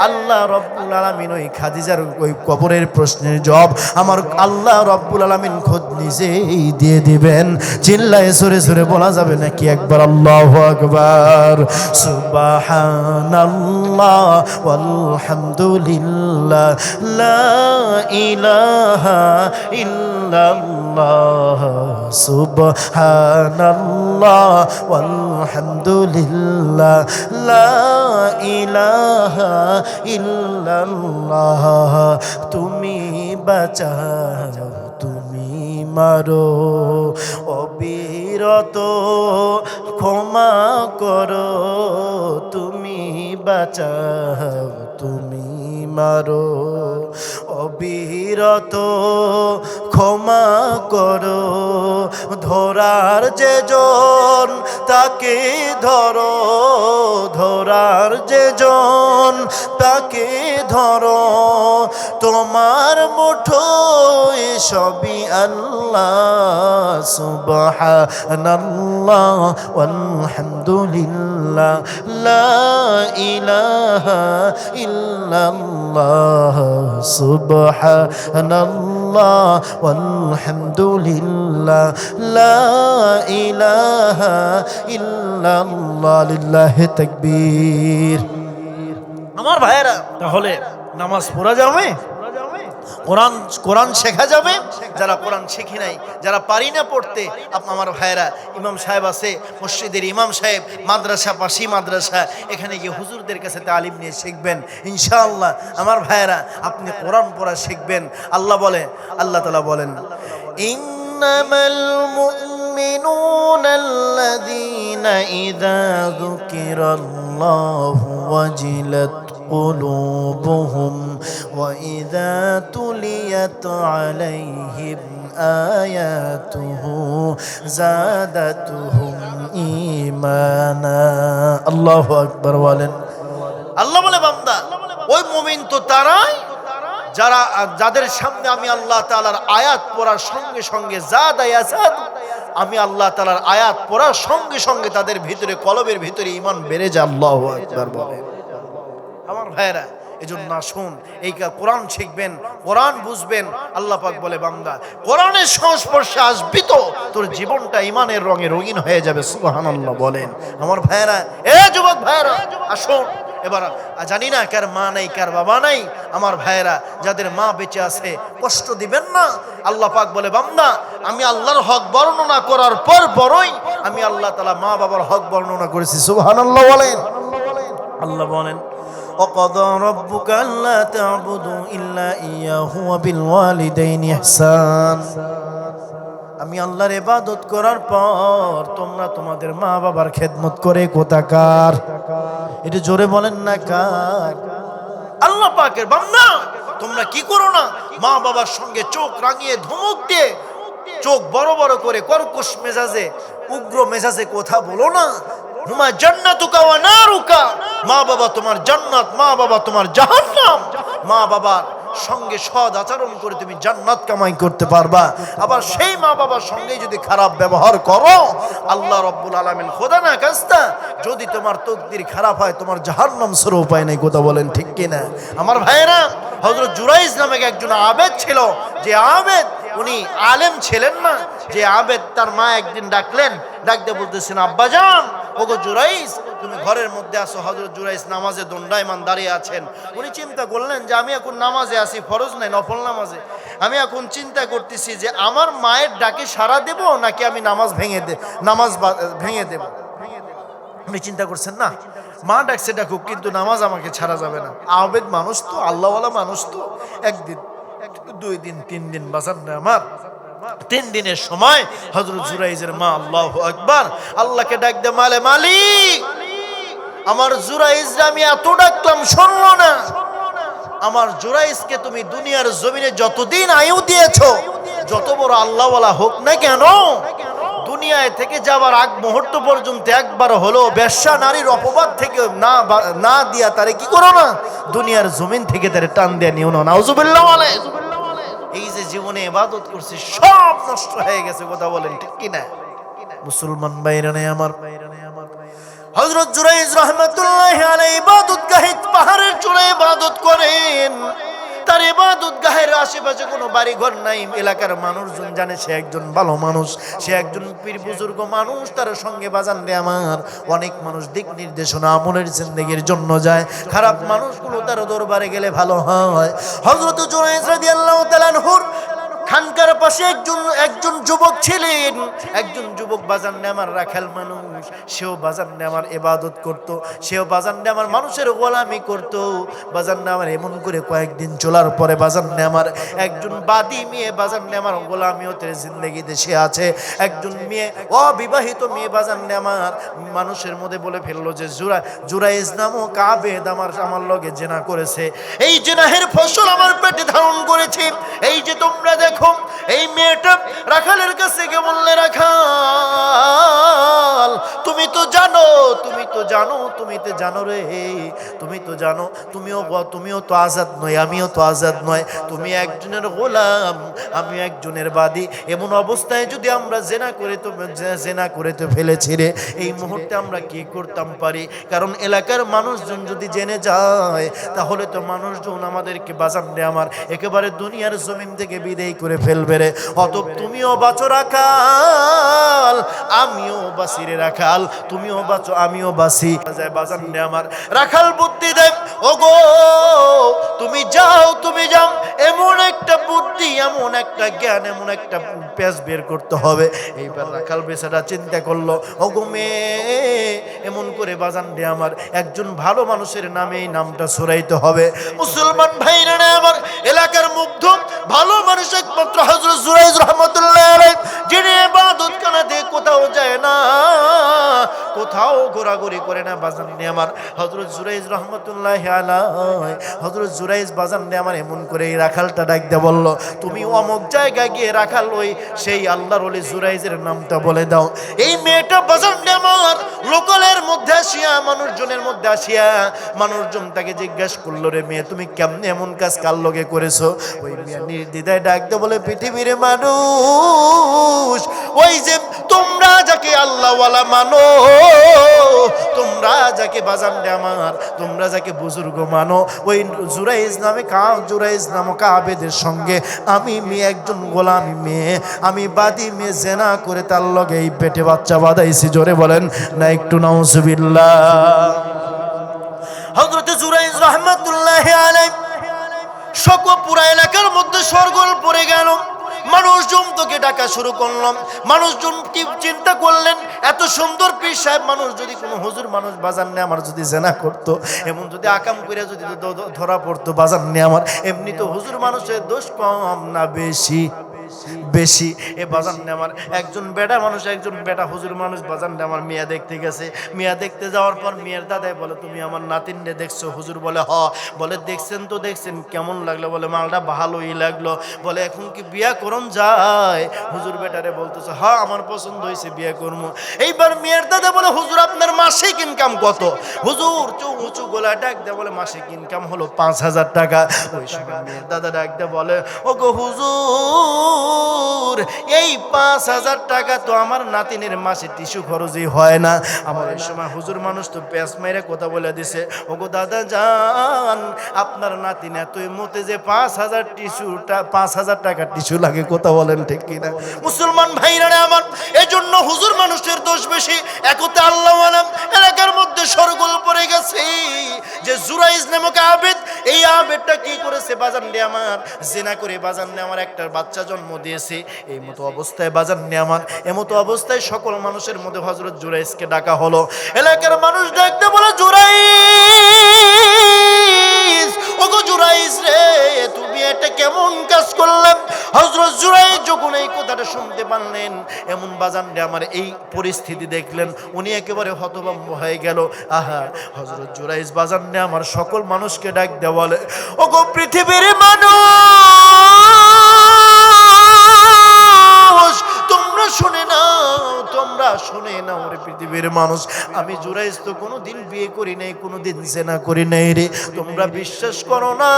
আল্লাহ রাব্বুল আলামিন ওই খাদিজার ওই কবরের প্রশ্নের জবাব আমার আল্লাহ রাব্বুল আলামিন খোদ নিজেই দিয়ে দিবেন। চিল্লায়ে সুরে সুরে বলা যাবে নাকি একবার আল্লাহু আকবার। সুবহানাল্লাহ ওয়ালহামদুলিল্লাহ, লা ইলাহা ইল্লাল্লাহ, সুবহানাল্লাহ ওয়ালহামদুলিল্লাহ, লা ইলাহা ইল্লাল্লাহ। তুমি বাঁচাও, তুমি মারো, অবিরত ক্ষমা করো, তুমি বাঁচাও, তুমি মারো, অবিরত ক্ষমা করো, ধরার যে জন তাকে ধরো, ধরার যে জন তাকে ধরো, তোমার মুঠোয় সবই আল্লাহ। সুবহানাল্লাহ ওয়ালহামদুলিল্লাহ, লা ইলাহা ইল্লাল্লাহ, সুবহানাল্লাহ ওয়ালহামদুলিল্লাহ, লা ইলাহা ইল্লাল্লাহ, লিল্লাহি তাকবীর। আমার ভাইয়েরা, তাহলে নামাজ পড়া যাবে? কোরআন কোরআন শেখা যাবে। যারা কোরআন শিখি নাই, যারা পারি না পড়তে, আমার ভাইয়েরা, ইমাম সাহেব আছে, মসজিদের ইমাম সাহেব, মাদ্রাসা, পাশি মাদ্রাসা, এখানে গিয়ে হুজুরদের কাছে তালিম নিয়ে শিখবেন ইনশাআল্লাহ। আমার ভাইয়েরা, আপনি কোরআন পড়া শিখবেন। আল্লাহ তাআলা বলেন, ইন্নামাল মুমিনুনা আল্লাযীনা ইযা যুকিরাল্লাহু ওয়াজিলাত قلوبهم وإذا تليت عليهم آياته زادتهم إيمانا الله أكبر বলেন। আল্লাহ বলে, বান্দা ওই মুমিন তো তারাই যাদের সামনে আমি আল্লাহ তাআলার আয়াত পড়ার সঙ্গে সঙ্গে আমি আল্লাহ তাআলার আয়াত পড়ার সঙ্গে সঙ্গে তাদের ভিতরে, কলবের ভিতরে ঈমান বেড়ে যায়। আল্লাহু আকবার বলেন। আমার ভাইরা, এজন্য আসুন এই কোরআন শিখবেন, কোরআন বুঝবেন। আল্লাহ পাক বলে, বান্দা কোরআনের সংস্পর্শে আসবি তো তোর জীবনটা ঈমানের রঙে রঙিন হয়ে যাবে। সুবহানাল্লাহ বলেন। আমার ভাইরা, যুবক ভাইরা, আসুন এবার। জানি না কার মা নাই, কার বাবা নাই। আমার ভাইরা, যাদের মা বেঁচে আছে, কষ্ট দিবেন না। আল্লাহ পাক বলে, বান্দা আমি আল্লাহর হক বর্ণনা করার পর বড়ই আমি আল্লাহ তাআলা মা বাবার হক বর্ণনা করেছি। সুবহানাল্লাহ বলেন। আল্লাহ বলেন, وقضى ربك ألا تعبدوا إلا إياه وبالوالدين إحسانا। আমি আল্লাহর ইবাদত করার পর তোমরা তোমাদের মা বাবার খেদমত করে কোথাকার? এটা জোরে বলেন না কার? আল্লাহ পাকের বান্দা, তোমরা কি করো না? মা বাবার সঙ্গে চোখ রাঙিয়ে ধমক দিয়ে, চোখ বড় বড় করে কর্কশ মেজাজে, উগ্র মেজাজে কথা বলো না। হুমা জান্নাতুকা ওয়া নারুকা, মা বাবা তোমার জান্নাত, মা বাবা তোমার জাহান্নাম। মা বাবার সঙ্গে সৎ আচরণ করে তুমি জান্নাত কামাই করতে পারবা। আবার সেই মা বাবার সঙ্গে যদি খারাপ ব্যবহার করো, আল্লাহ রাব্বুল আলামিন খোদা না কাস্তা, যদি তোমার তকদির খারাপ হয়, তোমার জাহান্নাম ছাড়া উপায় নেই। কথা বলেন ঠিক কিনা? আমার ভাইয়েরা, হযরত জুরাইজ নামে একজন আবেদ ছিল, যে আবেদ উনি আলেম ছিলেন না। যে আবেদ, তার মা একদিন ডাকলেন, ডাকতে বলতেছেন, আব্বাজান, ওগো জুরাইজ, তুমি ঘরের মধ্যে আসো। হযরত জুরাইজ নামাজে দণ্ডায়মান দাঁড়িয়ে আছেন। উনি চিন্তা করলেন যে আমি এখন নামাজে আছি, ফরজ নাই, নফল নামাজে। আমি এখন চিন্তা করতেছি যে আমার মায়ের ডাকে সাড়া দেব নাকি আমি নামাজ ভেঙে দেব। উনি চিন্তা করছেন, না, মা ডাকছে ডাকুক, কিন্তু নামাজ আমাকে ছাড়া যাবে না। আবেদ মানুষ তো, আল্লাহওয়ালা মানুষ তো। একদিন, 2 দিন, 3 দিন বাজার না আমার। 3 দিনের সময় হযরত জুরাইজের মা, আল্লাহু আকবার, আল্লাহকে ডাক দে, মালিক, আমার জুরাইজকে আমি এত ডাকলাম শুনলো না। আমার জুরাইজকে তুমি দুনিয়ার জমিনে যতদিন আয়ু দিয়েছো, যত বড় আল্লাহওয়ালা হোক না কেন, দুনিয়ায় থেকে যাওয়ার আগ মুহূর্ত পর্যন্ত একবার হলো বেশ্যা নারীর অপবাদ থেকে না দিয়া তারে কি করো না, দুনিয়ার জমিন থেকে তারে টান দিয়ে নিও না। নাউজুবিল্লাহ বলে। এই যে জীবনে ইবাদত করছি, সব নষ্ট হয়ে গেছে। কথা বলেন ঠিক কি না? মুসলমান ভাইরা নেই আমার, হযরত জুরাইজ রাহমাতুল্লাহি আলাইহি ইবাদতগাহে, পাহাড়ের চূড়ায় ইবাদত করেন। তার ইবাদতগাহের আশেপাশে কোনো বাড়ি ঘর নাই। এলাকার মানুষজন জানে সে একজন ভালো মানুষ, সে একজন পীর বুজুর্গ মানুষ। তার সঙ্গে বাজান রে আমার অনেক মানুষ দিক নির্দেশনা আমলের জিন্দেগির জন্য যায়। খারাপ মানুষগুলো তার দরবারে গেলে ভালো হয়। হযরত জুরাইজ রাদিয়াল্লাহু তাআলা আনহুর খানকার পাশে একজন যুবক ছিলেন। একজন যুবক বাজান রে আমার রাখাল মানুষ, সেও বাজান রে আমার ইবাদত করত, সেও বাজান রে আমার মানুষের গোলামি করত। বাজান রে আমার এমন করে কয়েকদিন চলার পরে বাজান রে আমার একজন বাদী মেয়ে, বাজান রে আমার গোলামিয়তের জিন্দেগিতে সে আছে। একজন মেয়ে, অবিবাহিত মেয়ে, বাজান রে আমার মানুষের মধ্যে বলে ফেললো যে জুরাইজ নামক আবেদ আমার লগে জেনা করেছে। এই জেনাহের ফসল আমার পেটে ধারণ করেছে। এই যে তোমরা দেখো, এই মেয়েটা রাখালের কাছে গিয়ে বললে, রাখাল, তুমি তো জানো রে, তুমি তো জানো, তুমিও তো আজাদ নয়, আমিও তো আজাদ নয়। তুমি একজনের গোলাম, আমি একজনের বাদী। এমন অবস্থায় যদি আমরা জেনা করে তো ফেলেছি রে, এই মুহূর্তে আমরা কি করতাম পারি? কারণ এলাকার মানুষজন যদি জেনে যায়, তাহলে তো মানুষজন আমাদেরকে বাজান রে আমার একেবারে দুনিয়ার জমিন থেকে বিদায় করে ফেলবে রে। অতএব তুমিও বাঁচো রাখাল, আমিও বাঁচি রে রাখাল। তুমি তুমিও বাঁচো আমিও বাঁচি। বাজান নে আমার রাখাল বুদ্ধি দেয়, ওগো তুমি যাও তুমি যাও, এমন একটা বুদ্ধি এমন একটা জ্ঞান এমন একটা পেশ বের করতে হবে। এইবার রাখাল বেচারা চিন্তা করলো, ওগো মেয়ে এমন করে বাজান নে আমার একজন ভালো মানুষের নামে এই নামটা ছড়াইতে হবে। মুসলমান ভাইরা নে আমার এলাকার মুগ্ধ ভালো মানুষ একমাত্র হযরত জুরাইজ রাহমাতুল্লাহ আলাইহি, যিনি ইবাদত খানাতে কোথাও যায় না, কোথাও ঘোরাঘুরি করে না। বাজান নে আমার হযরত জুরাইজ রাহমাতুল্লাহ আলাইহি, হযরত জুরাইজ বাজান নে আমার এমন করে এই রাখালটা ডাক দিয়ে বলল, তুমি অমুক জায়গায় গিয়ে রাখাল ওই সেই আল্লাহর ওলি জুরাইজের নামটা বলে দাও। এই মেয়েটা বাজান নে আমার লোকালের মধ্যে আসিয়া মানুষজনের মধ্যে আসিয়া মানুষজন তাকে জিজ্ঞাসা করলো, রে মেয়ে তুমি কেমনে এমন কাজ কার লগে করেছো? ওই মেয়ে নির্দ্বিধায় ডাক দিয়ে বলে, পৃথিবীর মানুষ, ওই যে তোমরা যাকে আল্লাহওয়ালা মানো, তোমরা যাকে বাজান নে আমার তোমরা যাকে বুজুর্গ মানো, ওই জুরাইজ নামক আবেদের সঙ্গে আমি মেয়ে একজন গোলামি মেয়ে, আমি বাদী মেয়ে জেনা করে তার লগে এই পেটে বাচ্চা বাঁধাইছি। জোরে বলেন না একটু নাউজুবিল্লাহ। হযরত জুরাইজ রাহমাতুল্লাহ আলাইহি সকল পুরা এলাকার মধ্যে শোরগোল পড়ে গেল। মানুষজন তোকে ডাকা শুরু করলাম। মানুষজন কি চিন্তা করলেন, এত সুন্দর পীর সাহেব মানুষ যদি কোনো হুজুর মানুষ বাজান নে আমার যদি জেনা করতো, এমন যদি আকাম করে যদি ধরা পড়তো বাজান নে আমার, এমনি তো হুজুর মানুষের দোষ কম না বেশি? বেশি। এ বাজান নে আমার একজন বেটা মানুষ, একজন বেটা হুজুর মানুষ বাজান নে আমার মিয়া দেখতে গেছে। মিয়া দেখতে যাওয়ার পর মিয়ার দাদাই বলে, তুমি আমার নাতিনরে দেখছো? হুজুর বলে হ। বলে দেখছেন তো দেখছেন, কেমন লাগলো? বলে মালটা ভালোই লাগলো। বলে এখন কি বিয়া করন যায়? হুজুর বেটারে বলতেছে, হ্যাঁ আমার পছন্দ হয়েছে, বিয়া করবো। এইবার মিয়ার দাদা বলে, হুজুর আপনার মাসিক ইনকাম কত? হুজুর উঁচু গলা ডাক দেয় বলে, মাসিক ইনকাম হলো 5,000 টাকা। ওই সময় মিয়ার দাদা ডাক দেয় বলে, ওগো হুজুর এই 5,000 টাকা তো আমার নাতিনের মাসে টিস্যু খরচই হয় না। আমার ওই সময় হুজুর মানুষ তো পেঁচ মেরে কথা বলে দিছে, ওগো দাদা যান আপনার নাতিন এতই মতে যে 5,000 টাকা টিস্যু লাগে। কথা বলেন ঠিক কিনা? মুসলমান ভাইরা আমার এজন্য হুজুর মানুষের দোষ বেশি। একতে আল্লাহ আলাম এলাকার মধ্যে শোরগোল পড়ে গেছে যে জুরাইজ নামক আবেদ, এই আবেদটা কি করেছে বাজান নে আমার, জিনা করে বাজান নে আমার একটা বাচ্চা জন্ম দিয়েছে। এই মতো অবস্থায় বাজান নে আমার এমতো অবস্থায় সকল মানুষের মধ্যে হযরত জুরাইজকে ডাকা হলো। এলাকার মানুষ ডাকতে বলে, জুরাইজ, ওগো জুরাইজ রে তুমি এটা কেমন কাজ করলেন? হযরত জুরাইজ যখন এই কথাটা শুনতে পারলেন, এমন বাজান নে আমার এই পরিস্থিতি দেখলেন, উনি একেবারে হতভম্ব হয়ে গেল। আহা, হযরত জুরাইজ বাজান নে আমার সকল মানুষকে ডাক দেওয়া বলে, ওগো পৃথিবীর মানুষ, তোমরা শুনে নাও রে পৃথিবীর মানুষ, আমি জুরাইজ তো কোনোদিন বিয়ে করি নাই, কোনোদিন জেনা করি নাই রে। তোমরা বিশ্বাস করো না,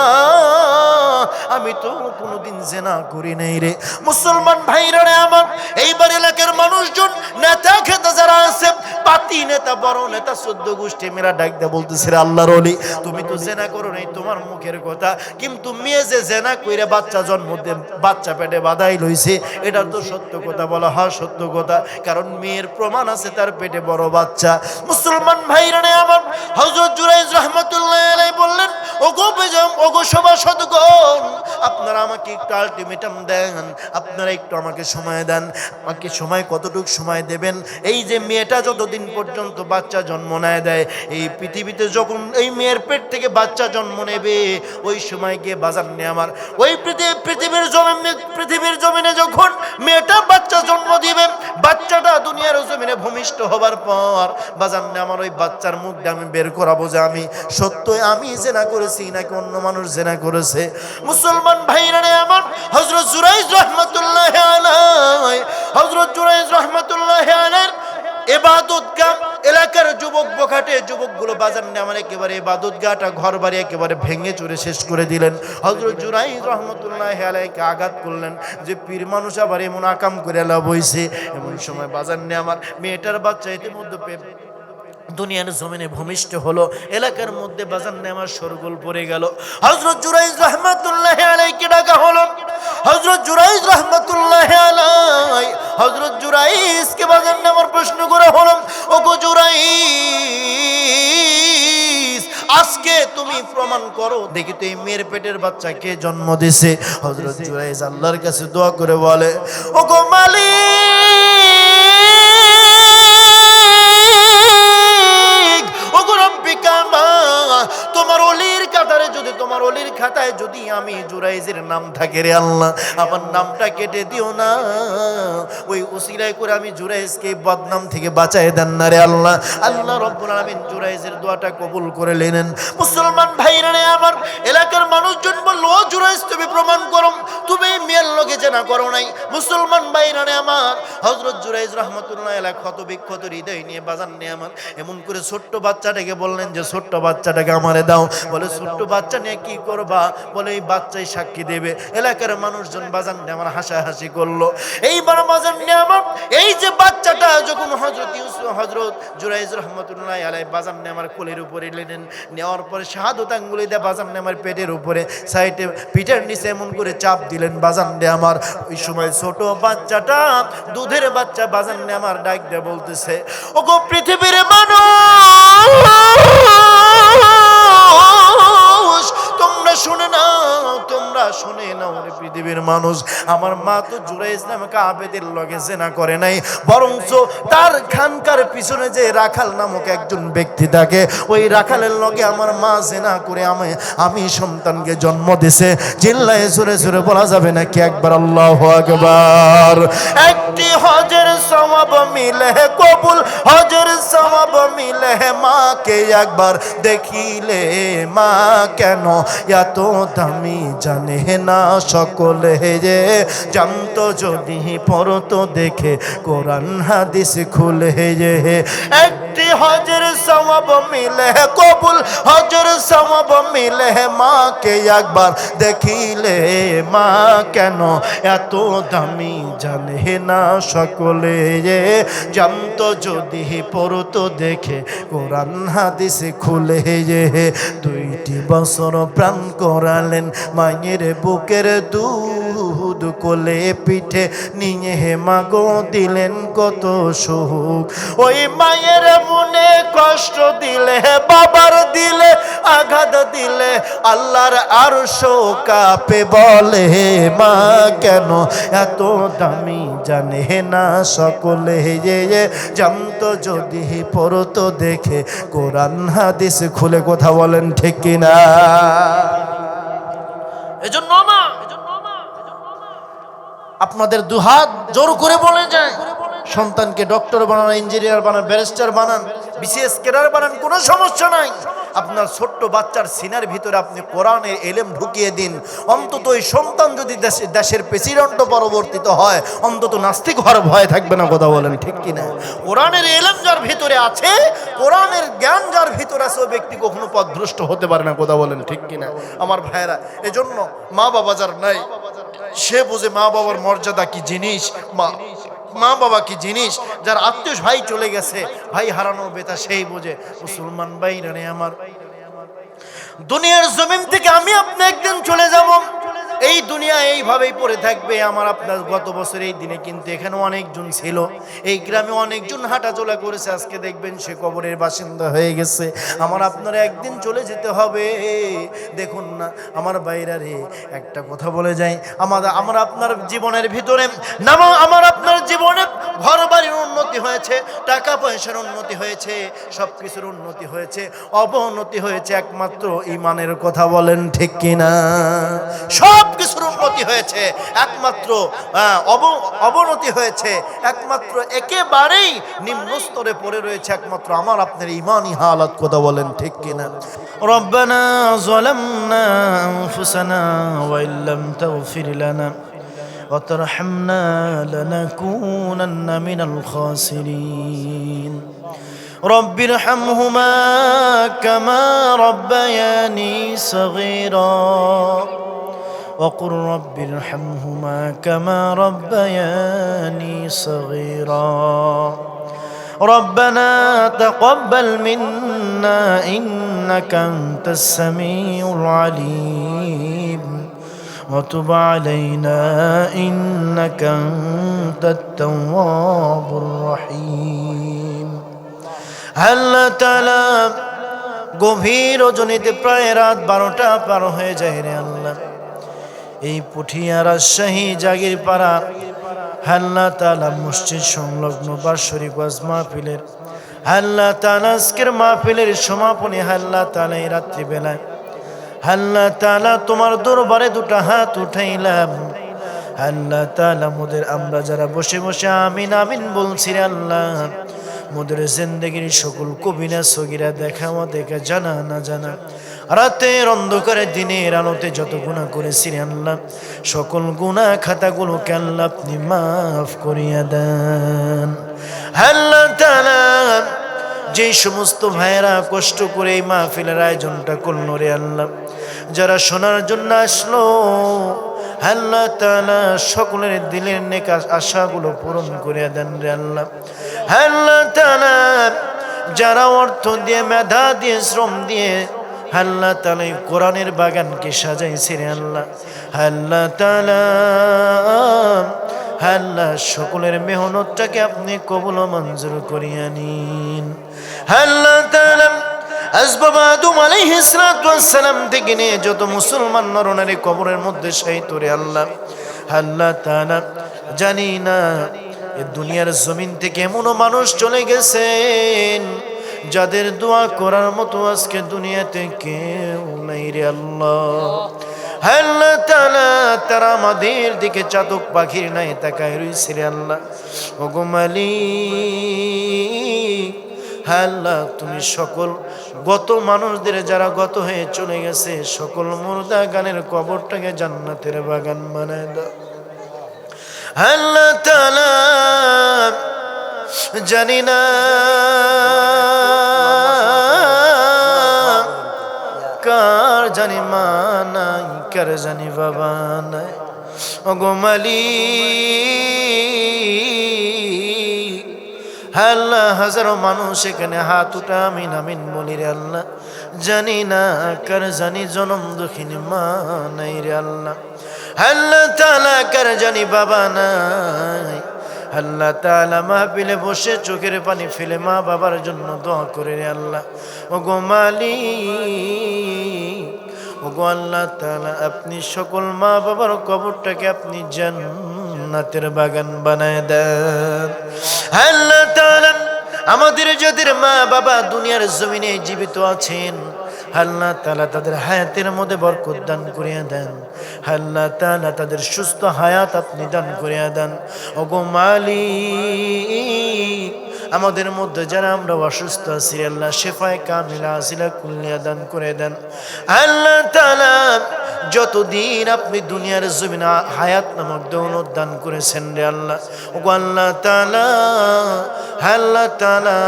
আমি তো কোনোদিন জেনা করি নাই রে। মুসলমান ভাইরা রে আমার এইবার এলাকার মানুষজন নেতা খেতা যারা আছে, পাতি নেতা বড় নেতা 14 গোষ্ঠী মেরা ডাক দেয়া বলতেছে, আল্লাহর ওলি তুমি তো জেনা করো নাই, তোমার মুখের কথা, কিন্তু মেয়ে যে জেনা কইরা বাচ্চা জন্ম দিয়ে বাচ্চা পেটে বাঁধাই লইছে, এটা তো সত্য কথা। বলা হয় সত্য কথা, কারণ মেয়ের প্রমাণ আছে তার পেটে বড় বাচ্চা। মুসলমান ভাইরা রে আমার হযরত জুরাইজ রাহমাতুল্লাহ আলাইহি বললেন, ওগো বেজম, ওগো সভাসদগণ, আপনারা আমাকে একটু আলটিমেটাম দেন, আপনারা একটু আমাকে সময় দেন। আমাকে সময় কতটুকু সময় দেবেন? এই যে মেয়েটা যতদিন পর্যন্ত বাচ্চা জন্ম নেয় দেয়, এই পৃথিবীতে যখন এই মেয়ের পেট থেকে বাচ্চা জন্ম নেবে, ওই সময় গিয়ে বাজান নে আমার ওই পৃথিবীর জমিনে যখন মেয়েটা বাচ্চা জন্ম দিবে, বাচ্চাটা দুনিয়ার জমিনে ভূমিষ্ঠ হবার পর বাজান নে আমার ওই বাচ্চার মুখ দিয়ে আমি বের করাবো যে আমি সত্যই আমি জেনা করেছি নাকি অন্য মানুষ জেনা করেছে। মুসলমান ভাইরা রে আমার হযরত জুরাইজ রাহমাতুল্লাহ আলাইহি, হযরত জুরাইজ রাহমাতুল্লাহ আলাইহি ইবাদতগাহ এলাকার যুবক বখাটে যুবকগুলো বাজান নে আমার একেবারে ইবাদতগাহটা ঘর বাড়ি একেবারে ভেঙে চুরে শেষ করে দিলেন। হযরত জুরাইজ রাহমাতুল্লাহ আলাইহিকে আঘাত করলেন যে পীর মানুষ আবার এমন আকাম করে লাভ হইছে। এমন সময় বাজান নে আমার মেয়েটার বাচ্চা ইতিমধ্যে দুনিয়ার জমিনে ভূমিষ্ঠ হলো। এলাকার মধ্যে বাজান নে আমার শোরগোল পড়ে গেল। হযরত জুরাইজ রাহমাতুল্লাহ আলাইহিকে ডাকা হলো, হযরত জুরাইজ রাহমাতুল্লাহি আলাইহি হযরত জুরাইজকে বাজান আমার প্রশ্ন করা হলো, ওগো জুরাইজ, আজকে তুমি প্রমাণ করো দেখি তো এই মেয়ের পেটের বাচ্চাকে জন্ম দিছে। হযরত জুরাইজ আল্লাহর কাছে দোয়া করে বলে, ওগো মালিক, ওগো রব্বিকা মা, তোমার ওলির কাতারে যদি, তোমার ওলির খাতায় যদি আমি জুরাইজের নাম থাকে রে আল্লাহ, আমার নামটা কেটে দিও না, ওই উসিলায় করে আমি জুরাইজকে বদনাম থেকে বাঁচায় দেন না রে আল্লাহ। আল্লাহ রব্বুল আলামিন জুরাইজের দোয়াটা কবুল করে নিলেন। মুসলমান ভাইরা রে আমার, এলাকার মানুষজন বলল, ও জুরাইজ, তুমি প্রমাণ করো তুমি মেয়ের লোকে জেনা করো নাই। মুসলমান ভাইরা রে আমার, হযরত জুরাইজ রাহমাতুল্লাহি আলাইহি ক্ষত বিক্ষত হৃদয় নিয়ে বাজান নিয়ে আমার এমন করে ছোট্ট বাচ্চাটাকে বললেন যে ছোট্ট বাচ্চাটাকে আমারে দাও। বলে ছোট্ট বাচ্চা নিয়ে কি করবা? বলে এই বাচ্চাই সাক্ষী দেবে। এলাকার মানুষজন বাজান নিয়ে আমার হাসাহাসি করলো। এইবার বাজান নিয়ে আমার এই যে বাচ্চাটা যখন হযরত জুরাইজ রাহমাতুল্লাহি আলাইহি বাজান নিয়ে আমার কোলের উপরে নিলেন, নেওয়ার পরে শাহাদত আঙ্গুলি দিয়ে বাজান নিয়ে আমার পেটের উপরে সাইডে পিঠের নিচে এমন করে চাপ দিলেন বাজান নিয়ে আমার। ওই সময় ছোট বাচ্চাটা, দুধের বাচ্চা বাজান নিয়ে আমার ডাক দিয়ে বলতেছে, ওগো পৃথিবীর মানুষ, তোমরা শুনে নাও, তোমরা শুনে নাও রে পৃথিবীর মানুষ, আমার মা তো জুরাইজ নামক আবেদের লগে জেনা করে নাই, বরঞ্চ তার খানকার পিছনে যে রাখাল নামক একজন ব্যক্তি থাকে, ওই রাখালের লগে আমার মা জেনা করে আমি সন্তানকে জন্ম দিছে। চিল্লায়ে জোরে জোরে বলা যাবে নাকি একবার আল্লাহু আকবার? একটি হজের সওয়াব মিলে কবুল, হজের সওয়াব মিলে মাকে একবার দেখিলে, মা কেন এত দামি জানে না সকলে, যে জানতো যদি পড়তো দেখে কোরআন হাদিস খুলে। যে একটি হজের সওয়াব মিলে কবুল, হজের সওয়াব মিলে মাকে একবার দেখিলে, মা কেন এত দামি জানে না সকলে, যে জানতো যদি পড়তো দেখে কোরআন হাদিস খুলে। যে 2টি বছর প্রাণ করালেন মায়ের বুকের দুধ, কোলে পিঠে নিয়ে মাগো দিলেন কত সুখ। ওই মায়ের মনে কষ্ট দিলে, বাবার দিলে আঘাত দিলে, আল্লাহর আরশ কাঁপে বলে, মা কেন এত দামি জানে না সকলে, যে জানতো যদি পড়তো দেখে কোরআন হাদিস খুলে। কথা বলেন ঠিক কিনা? এজন্য মা আপনাদের দুহাত জোর করে বলে যায়, সন্তানকে ডক্টর বানান, ইঞ্জিনিয়ার বানান, ব্যারিস্টার বানান, বিসিএস ক্যাডার বানান, কোনো সমস্যা নাই। আপনার ছোট্ট বাচ্চার সিনার ভিতরে আপনি কোরআনের এলেম ঢুকিয়ে দিন। অন্তত ওই সন্তান যদি দেশের প্রেসিডেন্ট পরবর্তীত হয়, অন্তত নাস্তিক হওয়ার ভয় থাকবে না। কথা বলেন ঠিক কিনা? কোরআনের এলেম যার ভিতরে আছে, কোরআনের জ্ঞান যার ভিতরে আছে, ওই ব্যক্তি কখনো পথভ্রষ্ট হতে পারে না। কথা বলেন ঠিক কিনা আমার ভাইয়েরা? এজন্য মা বাবা যার নাই, সে বুঝে মা বাবার মর্যাদা কি জিনিস, মা বাবা কি জিনিস। যার আত্মীয় ভাই চলে গেছে, ভাই হারানোর বেতা সেই বোঝে। মুসলমান ভাইরা রে আমার, দুনিয়ার জমিন থেকে আমি আপনি একদিন চলে যাব। এই দুনিয়া এইভাবেই পড়ে থাকবে। আমার আপনার গত বছর এই দিনে কিন্তু এখানে অনেকজন ছিল, এই গ্রামে অনেকজন হাঁটাচলা করেছে, আজকে দেখবেন সে কবরের বাসিন্দা হয়ে গেছে। আমার আপনারা একদিন চলে যেতে হবে। দেখুন না আমার বাইরা রে, একটা কথা বলে যাই, আমার আপনার জীবনের ভিতরে আমার আপনার জীবনে ঘর বাড়ির উন্নতি হয়েছে, টাকা পয়সার উন্নতি হয়েছে, সব কিছুর উন্নতি হয়েছে, অবনতি হয়েছে একমাত্র ইমানের। কথা বলেন ঠিক কিনা? সব কিছুর উন্নতি হয়েছে, একমাত্র অবনতি হয়েছে একমাত্র, একেবারেই নিম্ন স্তরে পড়ে রয়েছে একমাত্র আমার আপনার ইমানি হালাত। কথা বলেন ঠিক কিনা? রব্বানা যালামনা আনফুসানা ওয়া ইল্লাম তাগফির লানা ওয়া তারহামনা লানাকুনান্না মিনাল খাসিরিন। رب ارحمهما كما ربياني صغيرا وقل رب ارحمهما كما ربياني صغيرا ربنا تقبل منا إنك أنت السميع العليم وتب علينا إنك أنت التواب الرحيم আল্লাহ তাআলা গভীর রজনীতে প্রায় রাত 12টা পার হয়ে যায় রে আল্লাহ। এই পুঠিয়া রাজশাহী জাগিরপাড়া আল্লাহ তাআলা মসজিদ সংলগ্ন বাৎসরিক ওয়াজ মাহফিলের আল্লাহ তাআলা আজকের মাহফিলের সমাপনী আল্লাহ তাআলা এই রাত্রিবেলায় আল্লাহ তাআলা তোমার দরবারে দুটো হাত উঠাইলাম। আল্লাহ তাআলা মোদের আমরা যারা বসে বসে আমিন আমিন বলছি রে আল্লাহ, মোদের জিন্দেগির সকল কবিরা সগীরা দেখা দেখা জানা না জানা রাতের অন্ধকারে দিনের আলোতে যত গুনাহ করেছি রে আল্লাহ, সকল গুনাহ খাতাগুলোকে আল্লাহ আপনি মাফ করিয়া দেন। আল্লাহ তাআলা যে সমস্ত ভাইয়েরা কষ্ট করে এই মাহফিলের আয়োজনটা করল রে আল্লাহ, যারা শোনার জন্য আসলো আল্লাহ তাআলা সকলের দিলের নেক আশাগুলো পূরণ করে দেন রে আল্লাহ। আল্লাহ তাআলা যারা অর্থ দিয়ে মেধা দিয়ে শ্রম দিয়ে আল্লাহ তাআলা কোরআনের বাগানকে সাজাইছে রে আল্লাহ, আল্লাহ তাআলা আল্লাহ সকলের মেহনতটাকে আপনি কবুল ও মঞ্জুর করিয়া নিন। আল্লাহ তাআলা আসবাব আদম আলাইহিস সালাতু ওয়াস সালাম থেকে নিয়ে যত মুসলমান নরনারী কবরের মধ্যে শায়িত রে আল্লাহ, আল্লাহ তাআলা জানি না এই দুনিয়ার জমিন থেকে এমনও মানুষ চলে গেছেন যাদের দোয়া করার মতো আজকে দুনিয়াতে কেউ নাই রে আল্লাহ। আল্লাহ তাআলা তারা আমাদের দিকে চাতক পাখির নাই তাকায় রইছে রে আল্লাহ। ওগো মালিক আল্লাহ তুমি সকল গত মানুষদের যারা গত হয়ে চলে গেছে সকল মুর্দা গানের কবরটাকে জান্নাতের বাগান বানায় দাও। আল্লাহ তাআলা জানি না কার জানি মা নাই কার জানি বাবা নাই, ওগো মালিক আল্লাহ হাজারো মানুষ এখানে হাত উঠা আমিন আমিন বলি রে আল্লাহ, জানি না কার জানি জনম দুঃখিনী মা নাই রে আল্লাহ। আল্লাহ তাআলা কার জানি বাবা নাই, আল্লাহ তাআলা মাহফিলে বসে চোখের পানি ফেলে মা বাবার জন্য দোয়া করে রে আল্লাহ। ওগো মালিক ওগো আল্লাহ তাআলা আপনি সকল মা বাবার কবরটাকে আপনি জান্নাতের বাগান বানায় দেন। আল্লাহ তাআলা আমাদের যাদের মা বাবা দুনিয়ার জমিনে জীবিত আছেন আল্লাহ তাআলা তাদের হায়াতের মধ্যে বরকত দান করিয়া দেন। আল্লাহ তাআলা তাদের সুস্থ হায়াত আপনি দান করিয়া দেন। ওগো মালিক আমাদের মধ্যে যারা আমরা অসুস্থ আছি আল্লাহ শেফায়ে কামিলা আজিলা কুল্লিয়া দান করে দেন। আল্লাহ তাআলা যতদিন আপনি দুনিয়ার জমিনে হায়াত নামক দৌলত দান করেছেন রে আল্লাহ, ওগো আল্লাহ তাআলা আল্লাহ তাআলা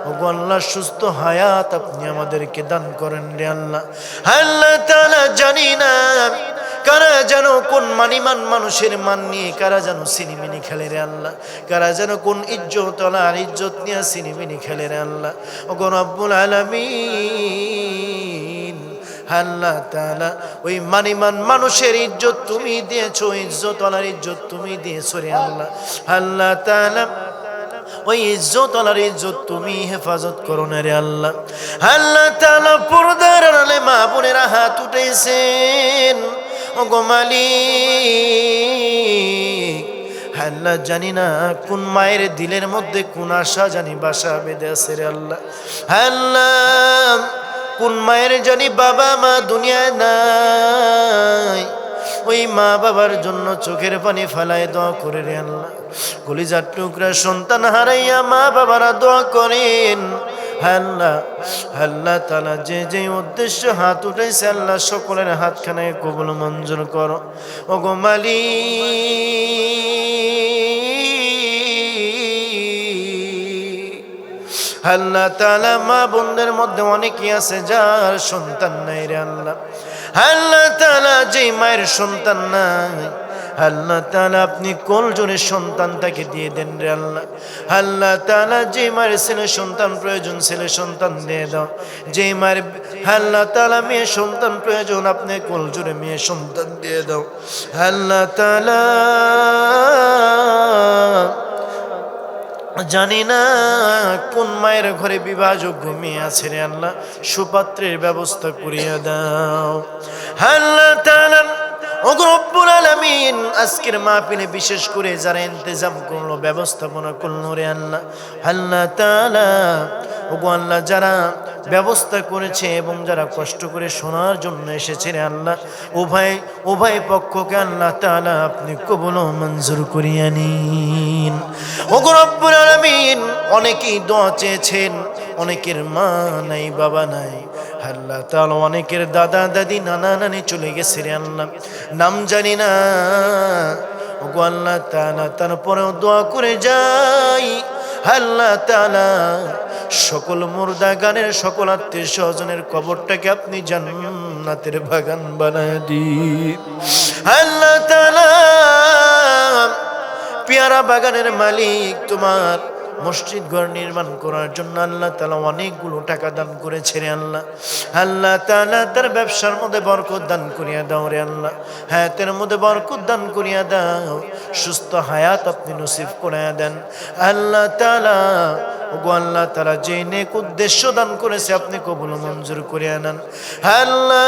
ওগো আল্লাহ সুস্থ হায়াত আপনি আমাদেরকে দান করেন রে আল্লাহ। আল্লাহ তাআলা জানি না কারা যেন কোন মানিমান মানুষের মান নিয়ে কারা যেন সিনেমিনি খেলে রে আল্লাহ, কারা যেন কোন ইজ্জত আর ইজ্জত নিয়ে সিনেমিনি খেলে রে আল্লাহ। ওগো রব্বুল আলামিন আল্লাহ তাআলা ওই মানিমান মানুষের ইজ্জত তুমি দিয়েছো, ইজ্জত আলার ইজ্জত তুমি দিয়েছো রে আল্লাহ। আল্লাহ তাআলা ওই ইজ্জত আলার ইজ্জত তুমি হেফাজত করো না রে আল্লাহ। আল্লাহ তাআলা পর্দার আড়ালে মা বোনেরা হাত উঠাইছেন, ওগো মালিক আল্লাহ জানি না কোন মায়ের দিলের মধ্যে কোন আশা জানি বাসা বেঁধে আছে রে আল্লাহ। আল্লাহ কোন মায়ের জানি বাবা মা দুনিয়ায় নাই, ওই মা বাবার জন্য চোখের পানি ফেলায় দোয়া করে রে আল্লাহ। কলিজার টুকরা সন্তান হারাইয়া মা বাবারা দোয়া করেন আল্লাহ। আল্লাহ তাআলা যে যে উদ্দেশ্য হাত উঠাইছে আল্লাহ সকলের হাতখানায় কবুল মঞ্জুর করো। ওগো মালিক আল্লাহ তাআলা মা বোনদের মধ্যে অনেকেই আছে যার সন্তান নাই রে আল্লাহ। আল্লাহ তাআলা যে মায়ের সন্তান নাই আল্লাহ তাআলা আপনি কোল জোরে সন্তান তাকে দিয়ে দেন রে আল্লাহ। আল্লাহ তাআলা যে মায়ের ছেলে সন্তান প্রয়োজন ছেলে সন্তান দিয়ে দাও, যে মায়ের আল্লাহ তাআলা মেয়ে সন্তান প্রয়োজন আপনি কোল জোরে মেয়ে সন্তান দিয়ে দাও। আল্লাহ তাআলা জানি না কোন মায়ের ঘরে বিবাহযোগ্য মেয়ে আছে রে আল্লাহ, সুপাত্রের ব্যবস্থা করিয়া দাও। আল্লাহ তাআলা ওগো রব্বুল আলামিন, আজকের মাহফিলে বিশেষ করে যারা ইন্তজাম করলো ব্যবস্থাপনা করলো রে আল্লাহ, আল্লাহ তাআলা ওগো আল্লাহ যারা ব্যবস্থা করেছে এবং যারা কষ্ট করে শোনার জন্য এসেছে রে আল্লাহ, উভয় পক্ষকে আল্লাহ তাআলা আপনি কবুল ও মঞ্জুর করিয়া নিন। ওগো রব্বুল আলামিন, অনেকেই দোয়া চেয়েছেন, অনেকের মা নাই বাবা নাই, আল্লাহ তাআলা অনেকের দাদা দাদি নানা নানি চলে গেছে রে আল্লাহ, নাম জানি না। ওগো আল্লাহ তাআলা তারপরেও দোয়া করে যাই, আল্লাহ তাআলা সকল মুর্দা গানের সকল আত্মীয় স্বজনের কবরটাকে আপনি জান্নাতের বাগান বানায় দিন। আল্লাহ তাআলা পেয়ারা বাগানের মালিক, তোমার মসজিদ ঘর নির্মাণ করার জন্য আল্লাহ তাআলা অনেকগুলো টাকা দান করেছে রে আল্লাহ। আল্লাহ তাআলা তার ব্যবসার মধ্যে বরকত দান করিয়া দাও রে আল্লাহ, হায়াতের মধ্যে বরকত দান করিয়া দাও, সুস্থ হায়াত আপনি নসিব করিয়া দেন। আল্লাহ তাআলা ওগো আল্লাহ তাআলা যে নেক উদ্দেশ্য দান করেছে আপনি কবুল মঞ্জুর করিয়া নেন। আল্লাহ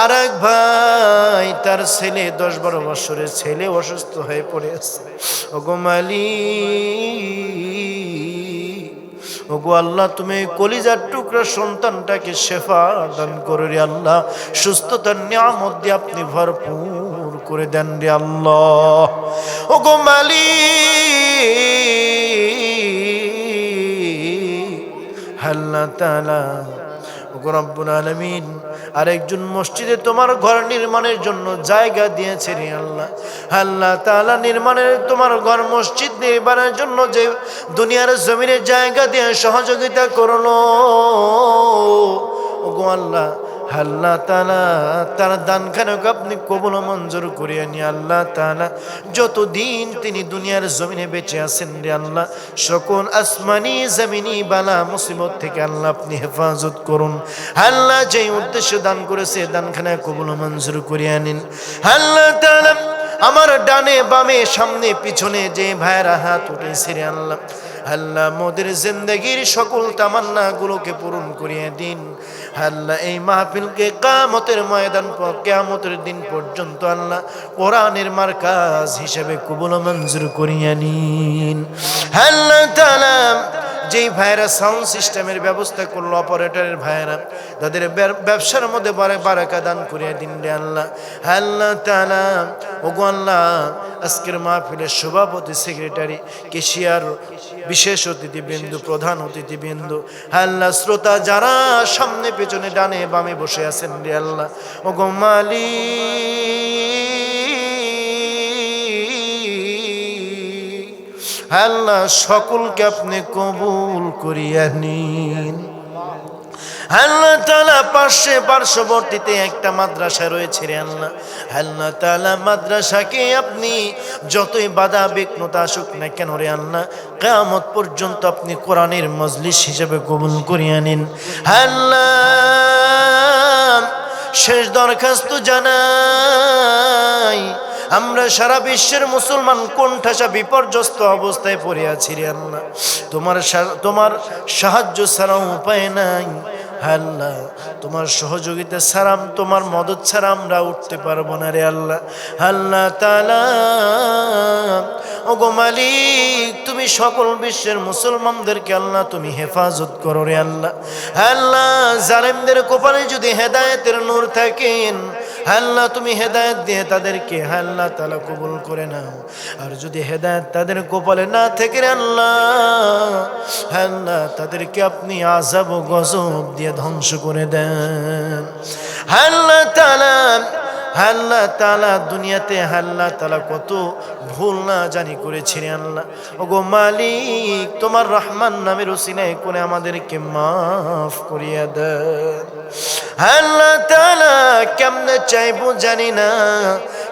আর এক ভাই, তার ছেলে 10-12 বছরের ছেলে অসুস্থ হয়ে পড়ে আছে, ওগো মালিক, ওগো আল্লাহ তুমি কলিজার টুকরা সন্তানটাকে শেফা দান করো রে আল্লাহ, সুস্থতার নিয়ামত দিয়ে আপনি ভরপুর করে দেন রে আল্লাহ। ওগো মালিক, আল্লাহ তাআলা ওগো রব্বুল আলামিন, আরেকজন মসজিদে তোমার ঘর নির্মাণের জন্য জায়গা দিয়েছে রে আল্লাহ। আল্লাহ তাআলা নির্মাণের তোমার ঘর মসজিদ নির্মাণের জন্য যে দুনিয়ার জমিনে জায়গা দিয়ে সহযোগিতা করলো, ওগো আল্লাহ, আল্লাহ তাআলা তার দানখানাকে আপনি কবুল মঞ্জুর করিয়া নিয়ে আল্লাহ তাআলা যতদিন তিনি দুনিয়ার জমিনে বেঁচে আছেন রে আল্লাহ, সকল আসমানি জমিনি বালা মুসিবত থেকে আল্লাহ আপনি হেফাজত করুন। আল্লাহ যেই উদ্দেশ্য দান করেছে দানখানা কবুল মঞ্জুর করিয়া নিন। আল্লাহ তাআলা আমার ডানে বামে সামনে পিছনে যে ভাইরা হাত উঠেছে রে আল্লাহ, আল্লাহ মোদের জিন্দেগির সকল তামান্না গুলোকে পূরণ করিয়ে দিন। আল্লাহ এই মাহফিলকে কিয়ামতের ময়দান কিয়ামতের দিন পর্যন্ত আল্লাহ কোরআনের মার্কাজ হিসেবে কবুল মঞ্জুর করিয়া নিন। আল্লাহ তাআলা যেই ভাইরা সাউন্ড সিস্টেমের ব্যবস্থা করলো, অপারেটরের ভাইরা, তাদের ব্যবসার মধ্যে বারাকা দান করিয়া দিন রে আল্লাহ। আল্লাহ তাআলা ওগো আল্লাহ, আজকের মাহফিলের সভাপতি, সেক্রেটারি, কেশিয়ার, বিশেষ অতিথিবৃন্দ, প্রধান অতিথিবৃন্দ, আল্লাহ শ্রোতা যারা সামনে পেছনে ডানে বামে বসে আছেন রে আল্লাহ, ওগো মালিক, আল্লাহ সকলকে আপনি কবুল করিয়া নিন। আল্লাহ তাআলা পার্শ্ববর্তীতে একটা মাদ্রাসা রয়েছে রে আল্লাহ, আল্লাহ তাআলা মাদ্রাসাকে আপনি যতই বাধা বিঘ্নতা আসুক না কেন রে আল্লাহ, কিয়ামত পর্যন্ত আপনি কোরআনের মজলিস হিসেবে কবুল করিয়া নিন। আল্লাহ শেষ দরখাস্ত জানাই, আমরা সারা বিশ্বের মুসলমান কোণঠাসা বিপর্যস্ত অবস্থায় পড়ে আছি রে আল্লাহ, তোমার সাহায্য ছাড়া উপায় নাই। আল্লাহ তোমার সহযোগিতা ছাড়া, তোমার মদত ছাড়া আমরা উঠতে পারবো না রে আল্লাহ। আল্লাহ তাআলা ওগো মালিক, তুমি সকল বিশ্বের মুসলমানদেরকে আল্লাহ তুমি হেফাজত করো রে আল্লাহ। আল্লাহ জালেমদের কপালে যদি হেদায়েতের নূর থাকেন, আল্লাহ তুমি হেদায়েত দিয়ে তাদেরকে আল্লাহ তাআলা কবুল করে নাও, আর যদি হেদায়েত তাদের কপালে না থাকে রে আল্লাহ, আল্লাহ তাদেরকে আপনি আযাব ও গজব দিয়ে ধ্বংস করে দেন। আল্লাহ তাআলা দুনিয়াতে আল্লাহ তাআলা কত ভুল না জানি করেছি রে আল্লাহ। ওগো মালিক, তোমার রহমান নামের ওসিলায় করে আমাদেরকে মাফ করিয়া দেন। আল্লাহ তাআলা কেমনে চাইবো জানি না,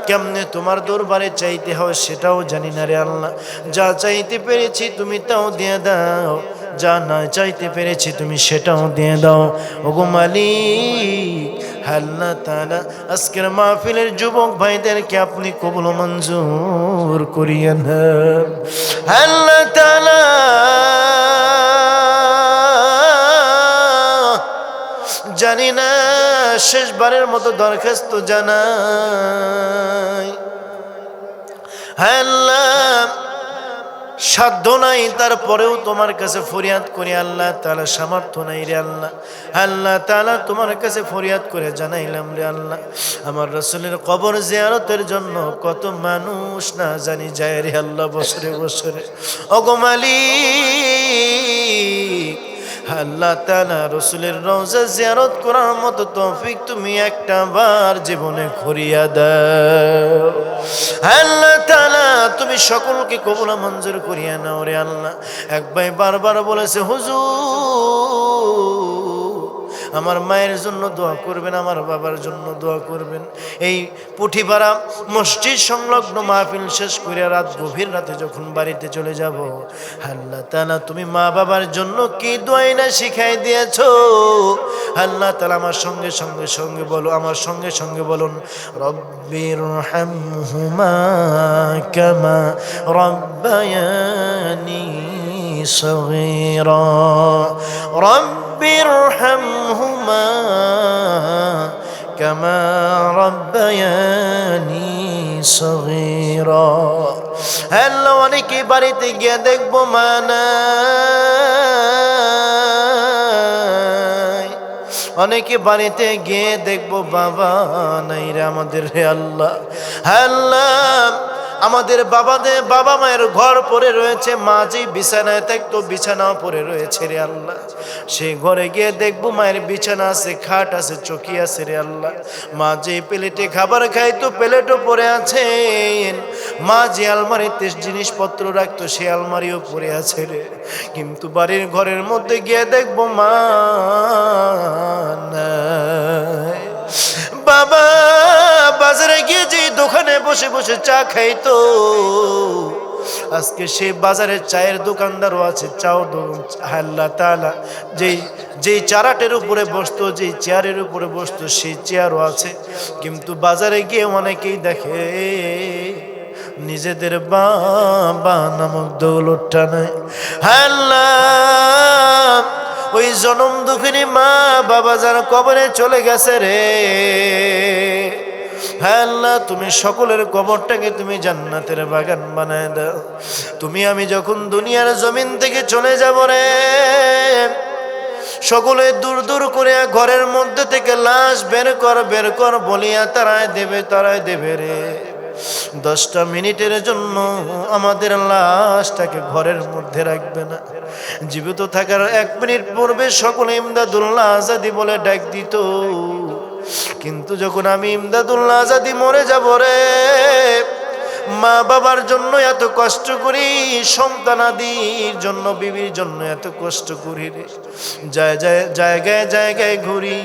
কেমনে তোমার দরবারে চাইতে হয় সেটাও জানি না রে আল্লাহ। যা চাইতে পেরেছি তুমি তাও দিয়ে দাও, যা না চাইতে পেরেছি তুমি সেটাও দিয়ে দাও। ওগো মালিক, আল্লাহ তাআলা আজকের মাহফিলের যুবক ভাইদেরকে আপনি কবুল মঞ্জুর করিয়ে নেন। আল্লাহ তাআলা জানি না শেষবারের মতো দরখাস্ত জানাই, আল্লাহ সাধ্য নাই তারপরেও তোমার কাছে ফরিয়াদ করি আল্লাহ তাআলা, সামর্থ্য নাই রে আল্লাহ। আল্লাহ তাআলা তোমার কাছে ফরিয়াদ করে জানাইলাম রে আল্লাহ, আমার রাসূলের কবর জিয়ারতের জন্য কত মানুষ না জানি যায় রে আল্লাহ বছরে বছরে। ওগো মালিক, আল্লাহ তাআলা রাসূলের রওজা জিয়ারত করার মতো তৌফিক তুমি একটা বার জীবনে করিয়া দাও। আল্লাহ তাআলা তুমি সকলকে কবুল মঞ্জুর করিয়া নাও রে আল্লাহ। এক ভাই বারবার বলেছে, হুজুর আমার মায়ের জন্য দোয়া করবেন, আমার বাবার জন্য দোয়া করবেন। এই পুঠিপাড়া মসজিদ সংলগ্ন মাহফিল শেষ করে রাত গভীর রাতে যখন বাড়িতে চলে যাব, আল্লাহ তাআলা তুমি মা বাবার জন্য কি দোয়াই না শিখাই দিয়েছো। আল্লাহ তাআলা আমার সঙ্গে সঙ্গে সঙ্গে বলো, আমার সঙ্গে সঙ্গে বলুন, রব্বিরহামহুমা কামা রব্বায়ানি সগীরা, রব্বিরহামহুমা কামা রব্বায়ানি সগীরা। আল্লাহ অনেকে বাড়িতে গিয়ে দেখবো মা নাই, অনেকে বাড়িতে গিয়ে দেখবো বাবা নাই রে আমাদের রে আল্লাহ। আল্লাহ আমাদের বাবা মায়ের ঘর পড়ে রয়েছে, মা যে বিছানায় থাকতো বিছানাও পড়ে রয়েছে রে আল্লাহ। সেই ঘরে গিয়ে দেখবো মায়ের বিছানা আছে, খাট আছে, চৌকি আছে রে আল্লাহ। মা যে প্লেটে খাবার খাইতো প্লেটও পড়ে আছে, মা যে আলমারিতে জিনিসপত্র রাখতো সে আলমারিও পড়ে আছে রে। কিন্তু বাড়ির ঘরের মধ্যে গিয়ে দেখবো মা নাই। বাবা বাজারে গিয়ে যে দোকানে বসে বসে চা খাইতো, আজকে সে বাজারের চায়ের দোকানদারও আছে, চাও। আল্লাহ তাআলা যেই চারাটের উপরে বসতো, যেই চেয়ারের উপরে বসতো সেই চেয়ারও আছে। কিন্তু বাজারে গিয়ে অনেকেই দেখে নিজেদের বাবা নামক দৌলতটা নাই। আল্লাহ ওই জনম দুঃখিনী মা বাবা যারা কবরে চলে গেছে রে আল্লাহ, তুমি সকলের কবরটাকে তুমি জান্নাতের বাগান বানায় দাও। তুমি আমি যখন দুনিয়ার জমিন থেকে চলে যাব রে, সকলে দূর দূর করে ঘরের মধ্যে থেকে লাশ বের কর বলিয়া তারাই দেবে রে। 10টা মিনিটের জন্য আমাদের লাশটাকে ঘরের মধ্যে রাখবে না। জীবিত থাকার 1 মিনিট পূর্বে সকলে ইমদাদুল্লাহ আজাদি বলে ডাক দিত, কিন্তু যখন আমি ইমদাদুল্লাহ আজাদি মরে যাব রে, মা বাবার জন্য এত কষ্ট করি, সন্তানাদির জন্য বিবির জন্য এত কষ্ট করি রে, জায়গায় জায়গায় ঘুরি,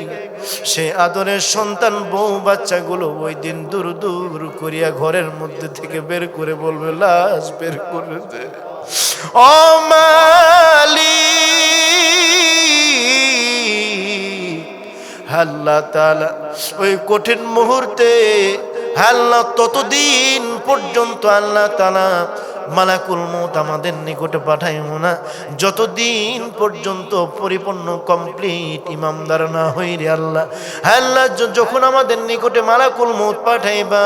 সে আদরের সন্তান বউ বাচ্চাগুলো ওই দিন দূর দূর করিয়া ঘরের মধ্যে থেকে বের করে বলবে, লাশ বের করে দে। ও মালিক, আল্লাহ তাআলা ওই কঠিন মুহূর্তে আল্লাহ ততদিন পর্যন্ত আল্লাহ তাআলা মালাকুল মউত আমাদের নিকটে পাঠাইও না যতদিন পর্যন্ত পরিপূর্ণ কমপ্লিট ইমানদার না হই রে আল্লাহ। আল্লাহ যখন আমাদের নিকটে মালাকুল মউত পাঠাইবা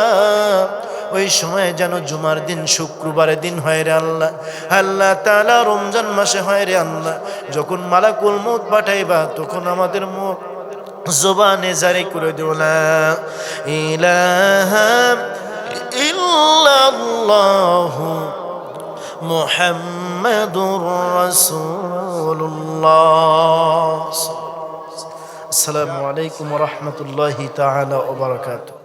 ওই সময় যেন জুমার দিন শুক্রবারের দিন হয় রে আল্লাহ। আল্লাহ তাআলা রমজান মাসে হয় রে আল্লাহ। যখন মালাকুল মউত পাঠাইবা তখন আমাদের মুখ জবানে জারি করে দিও, লা ইলাহা ইল্লাল্লাহু মুহাম্মাদুর রাসূলুল্লাহ। আসসালামু আলাইকুম ওয়া রাহমাতুল্লাহি তাআলা ওয়া বারাকাতুহু।